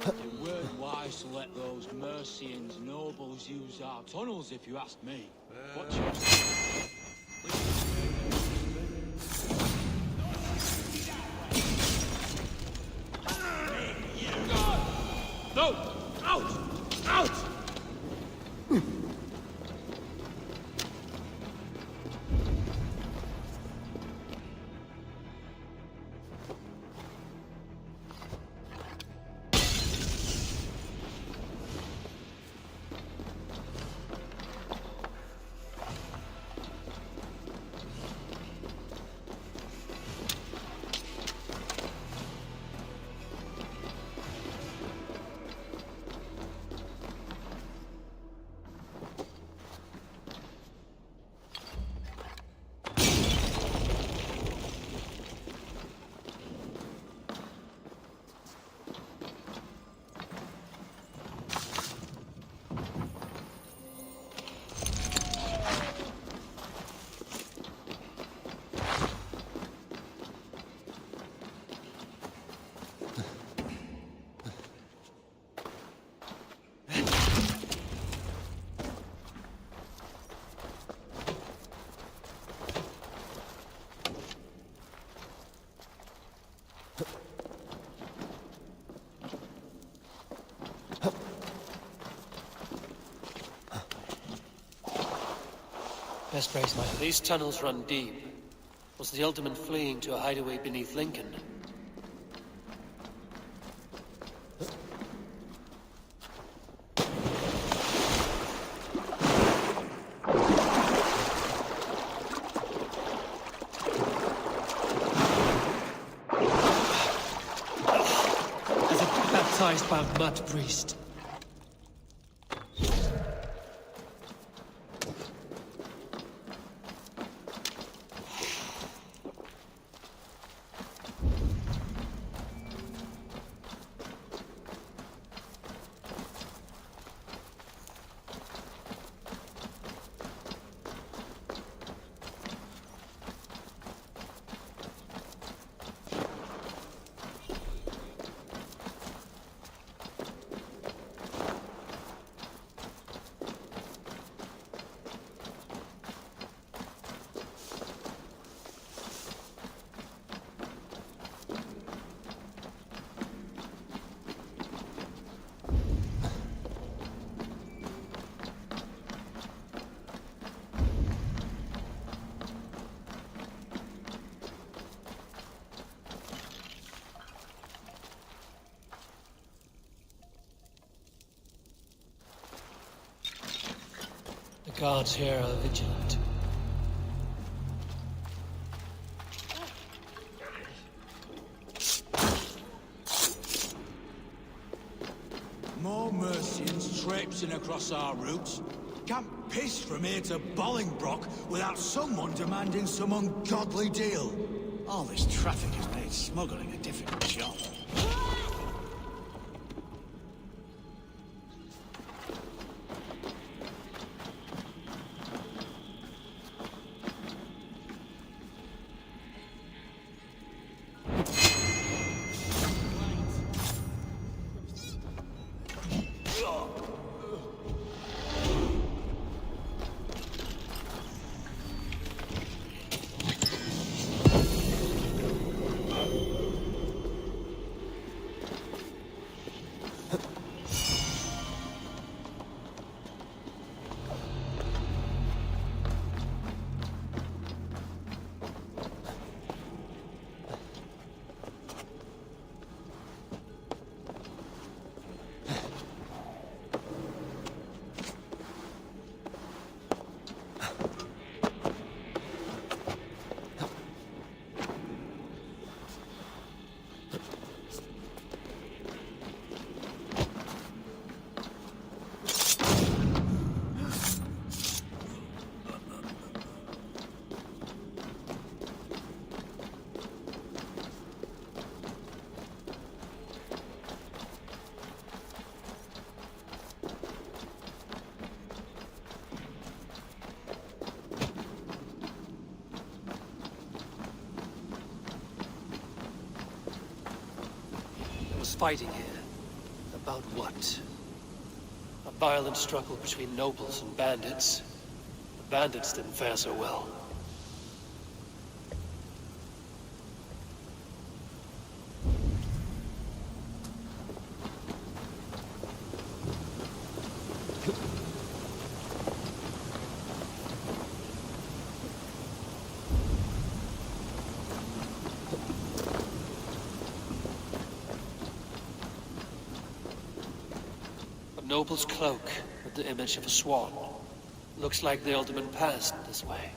It weren't wise to let those Mercians nobles use our tunnels, if you ask me. What you...
No! Out! Out!
Best brace my... These tunnels run deep. Was the alderman fleeing to a hideaway beneath Lincoln? supervised by a mud priest. The guards here are vigilant.
More Mercians traipsing across our routes. Can't piss from here to Bolingbroke without someone demanding some ungodly deal.
All this traffic has made smuggling a difficult job.
Fighting here. About what? A violent struggle between nobles and bandits. The bandits didn't fare so well. Noble's cloak with the image of a swan. Looks like the alderman passed this way.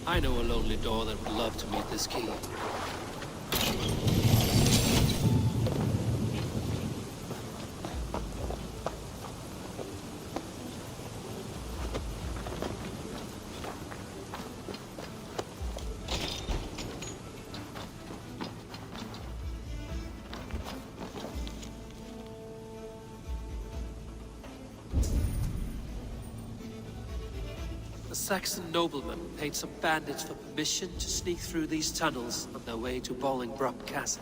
I know a lonely door that would love to meet this key. Saxon nobleman paid some bandits for permission to sneak through these tunnels on their way to Bolingbroke Castle.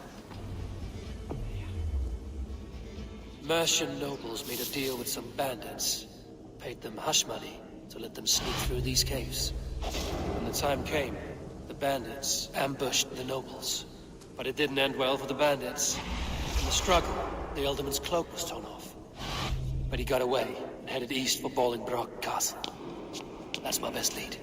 Mercian nobles made a deal with some bandits, paid them hush money to let them sneak through these caves. When the time came, the bandits ambushed the nobles. But it didn't end well for the bandits. In the struggle, the Elderman's cloak was torn off. But he got away and headed east for Bolingbroke Castle. That's my best lead.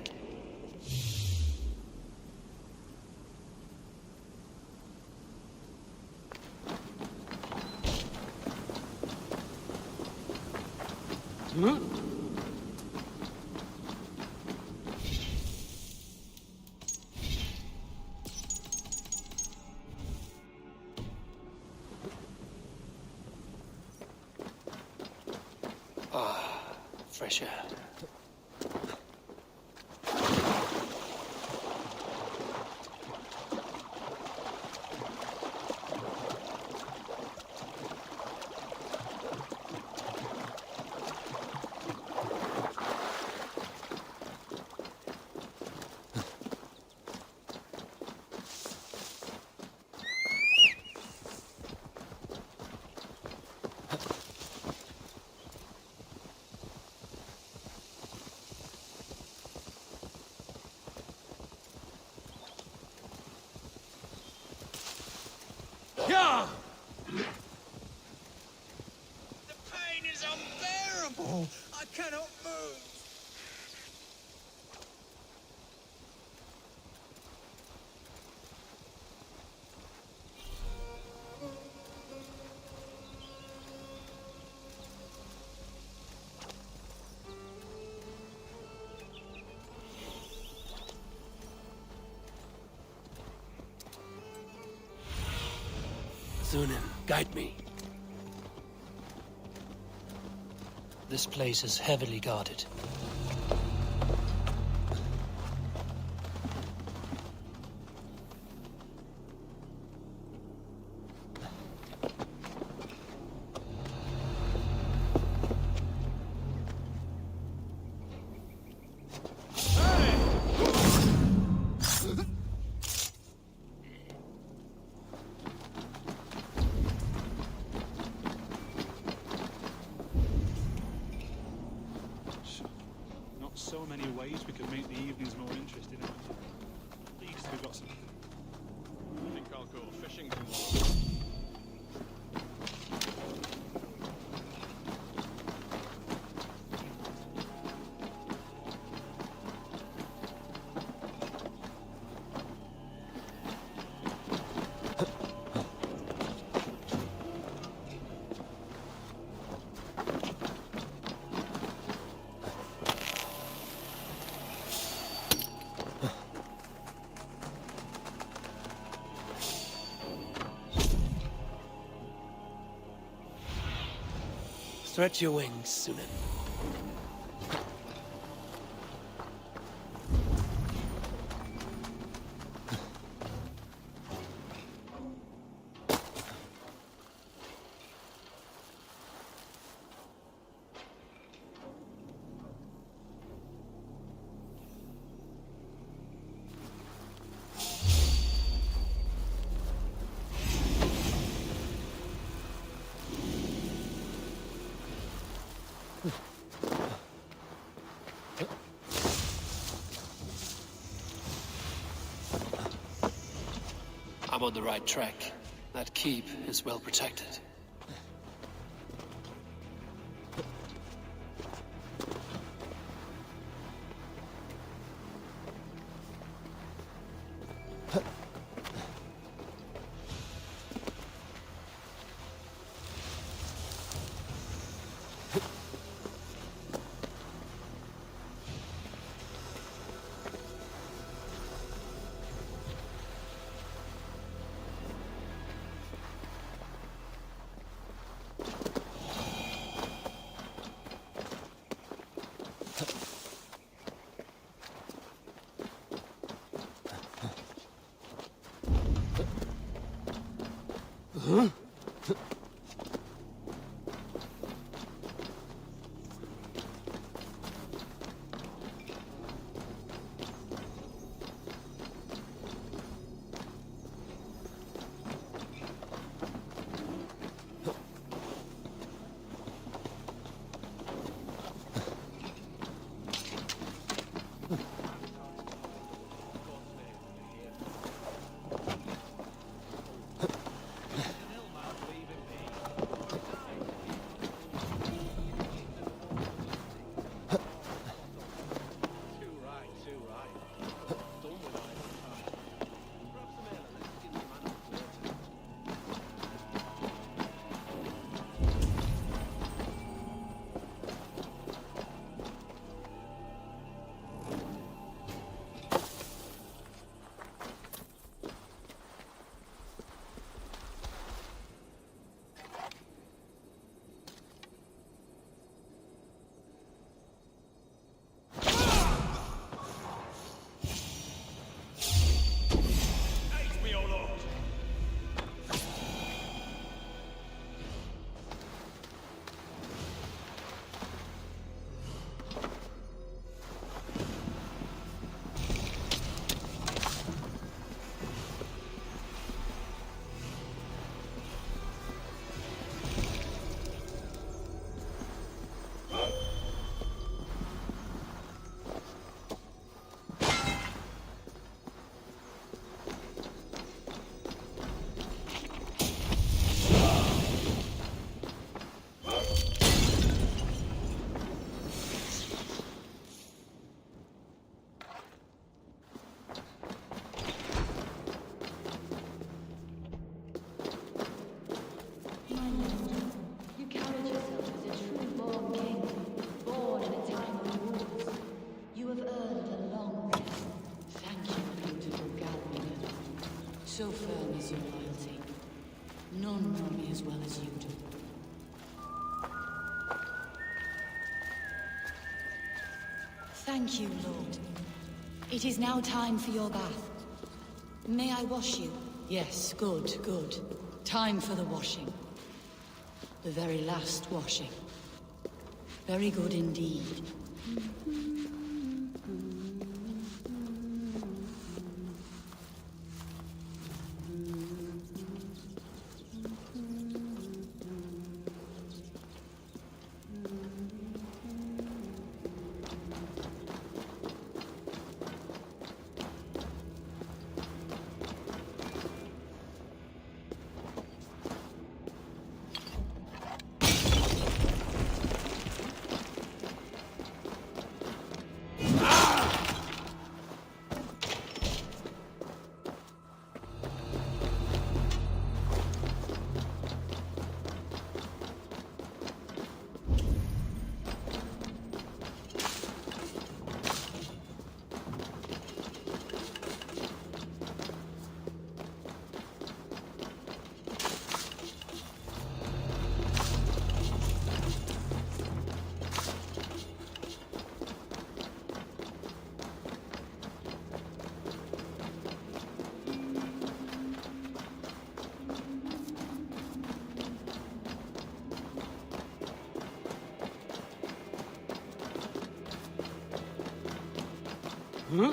Fresh air.
Yeah! The pain is unbearable. I cannot move.
Zunin, guide me. This place is heavily guarded.
So many ways we could make the evenings more interesting. At least we've got some.
I think I'll go fishing tomorrow.
Stretch your wings, Zunin. I'm on the right track. That keep is well protected. Huh?
praise your loyalty. None know me as well as you do. Thank you, Lord. It is now time for your bath. May I wash you? Yes, good, good. Time for the washing. The very last washing. Very good indeed.
Huh?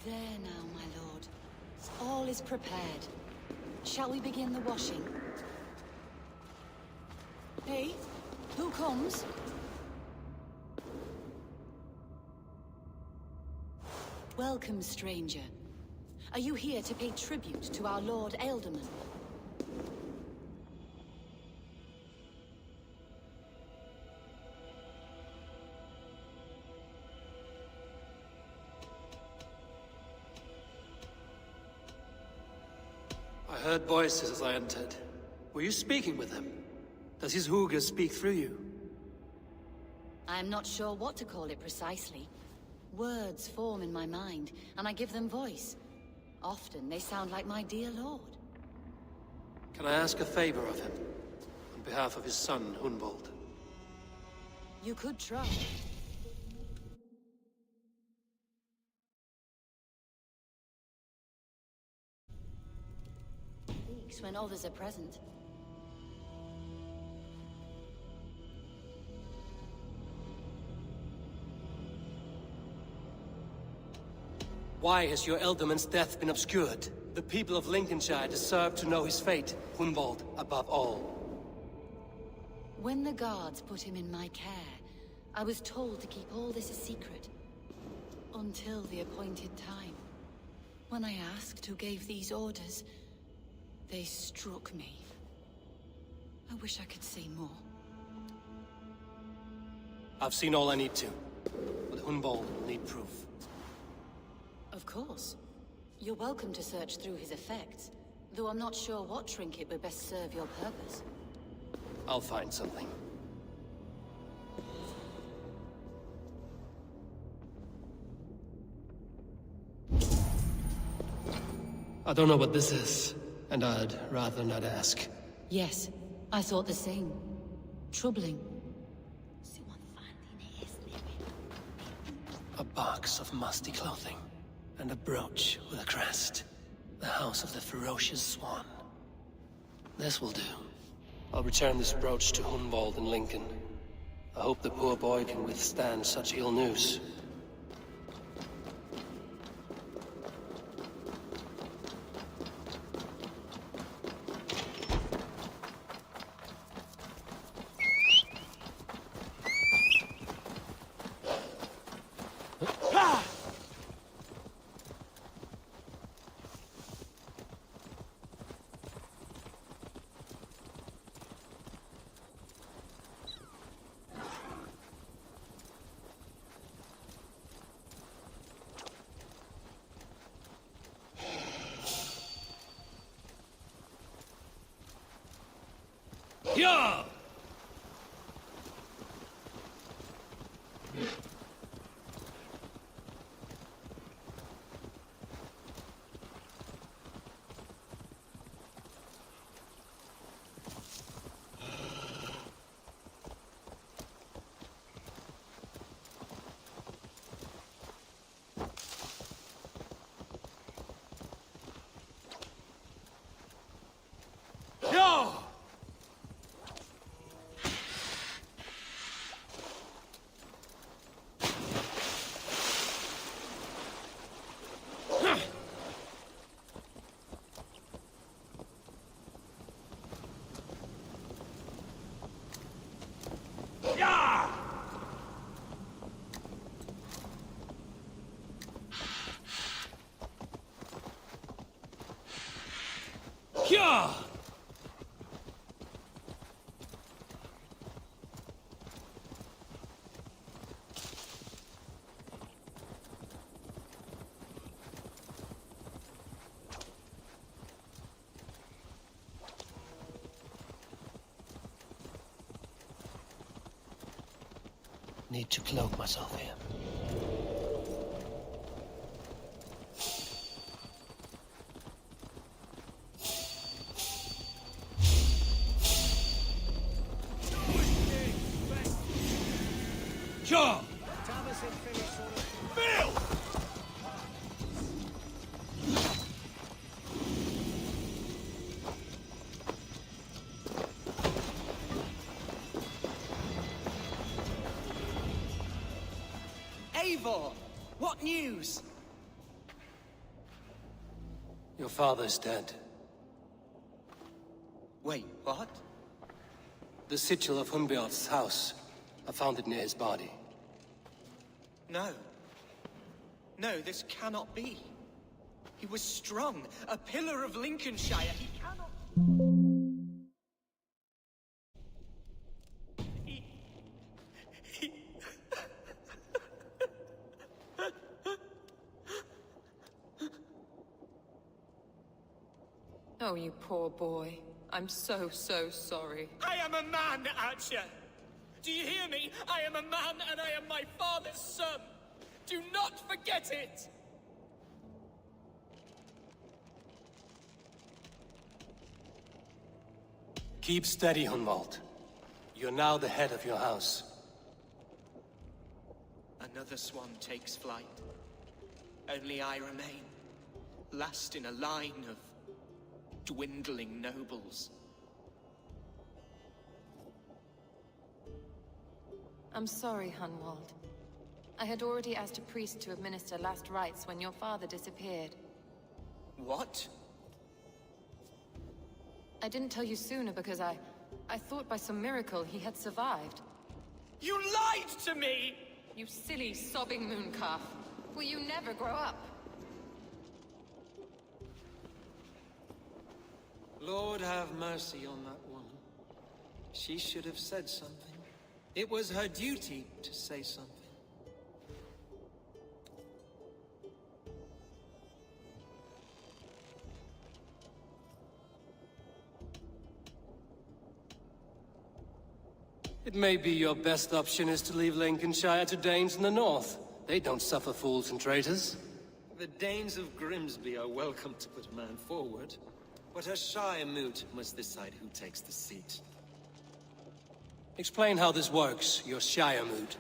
There now, my lord. All is prepared. Shall we begin the washing? Hey, who comes? Welcome, stranger. Are you here to pay tribute to our Lord Alderman?
I heard voices as I entered. Were you speaking with him? Does his hooga speak through you?
I'm not sure what to call it precisely. Words form in my mind, and I give them voice. Often they sound like my dear lord.
Can I ask a favor of him? On behalf of his son, Hunwald.
You could try. Speaks when others are present.
Why has your Ealdorman's death been obscured? The people of Lincolnshire deserve to know his fate, Hunwald above all.
When the guards put him in my care, I was told to keep all this a secret. Until the appointed time. When I asked who gave these orders, they struck me. I wish I could say more.
I've seen all I need to, but Hunwald will need proof.
Of course. You're welcome to search through his effects, though I'm not sure what trinket would best serve your purpose.
I'll find something. I don't know what this is, and I'd rather not ask.
Yes, I thought the same. Troubling.
A box of musty clothing, and a brooch with a crest. The House of the Ferocious Swan. This will do. I'll return this brooch to Hunwald in Lincoln. I hope the poor boy can withstand such ill news. Yeah! Yeah! Need to cloak myself here. Sure!
Bill!
Eivor! What news?
Your father's dead.
Wait, what?
The sigil of Hunbeorth's house. I found it near his body.
No. No, this cannot be. He was strong, a pillar of Lincolnshire. He cannot...
Oh, you poor boy. I'm so sorry.
I am a man, Archer! Do you hear me? I am a man and I am my father's son! Do not forget it!
Keep steady, Hunwald. You're now the head of your house.
Another swan takes flight. Only I remain, last in a line of dwindling nobles.
I'm sorry, Hunwald. I had already asked a priest to administer last rites when your father disappeared.
What?
I didn't tell you sooner because I thought by some miracle he had survived.
You lied to me!
You silly, sobbing mooncalf. Will you never grow up?
Lord have mercy on that woman. She should have said something. It was her duty to say something.
It may be your best option is to leave Lincolnshire to Danes in the north. They don't suffer fools and traitors.
The Danes of Grimsby are welcome to put a man forward, but a Shire moot must decide who takes the seat.
Explain how this works, your Shire moot.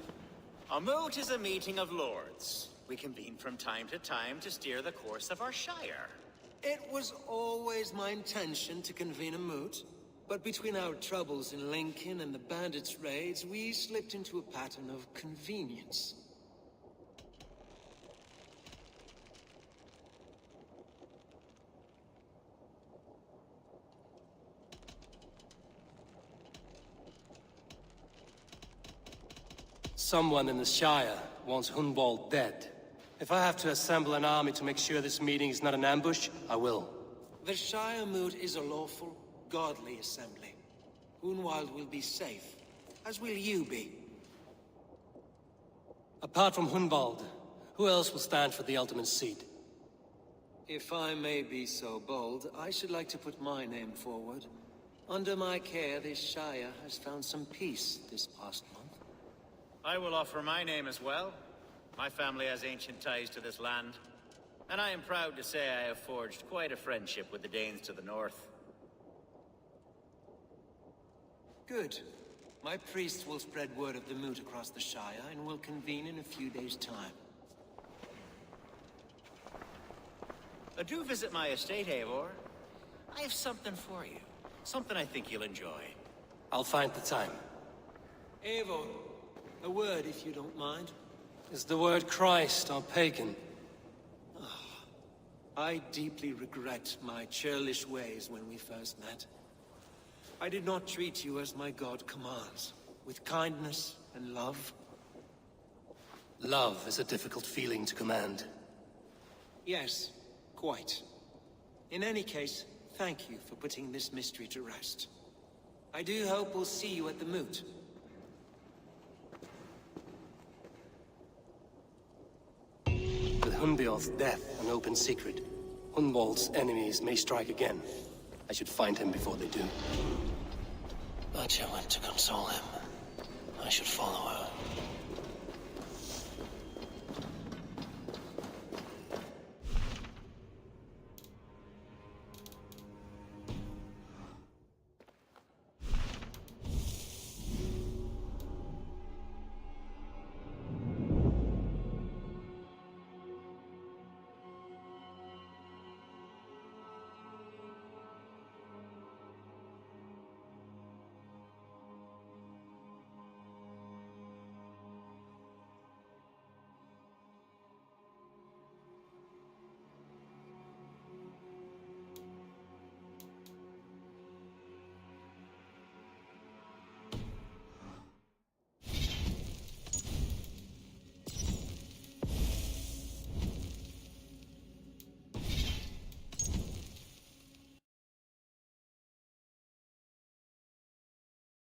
A moot is a meeting of lords. We convene from time to time to steer the course of our shire.
It was always my intention to convene a moot, but between our troubles in Lincoln and the bandits' raids, we slipped into a pattern of convenience.
Someone in the Shire wants Hunwald dead. If I have to assemble an army to make sure this meeting is not an ambush, I will.
The Shire moot is a lawful, godly assembly. Hunwald will be safe, as will you be.
Apart from Hunwald, who else will stand for the ultimate seat?
If I may be so bold, I should like to put my name forward. Under my care, this Shire has found some peace this past month.
I will offer my name as well. My family has ancient ties to this land, and I am proud to say I have forged quite a friendship with the Danes to the north.
Good. My priests will spread word of the moot across the Shire, and will convene in a few days' time.
Do visit my estate, Eivor. I have something for you. Something I think you'll enjoy.
I'll find the time.
Eivor, a word if you don't mind.
Is the word Christ or pagan?
I deeply regret my churlish ways when we first met. I did not treat you as my god commands, with kindness and love.
Love is a difficult feeling to command.
Yes, quite. In any case, thank you for putting this mystery to rest. I do hope we'll see you at the moot.
With Hunbeor's death an open secret, Hunwald's enemies may strike again. I should find him before they do.
Batya went to console him. I should follow her.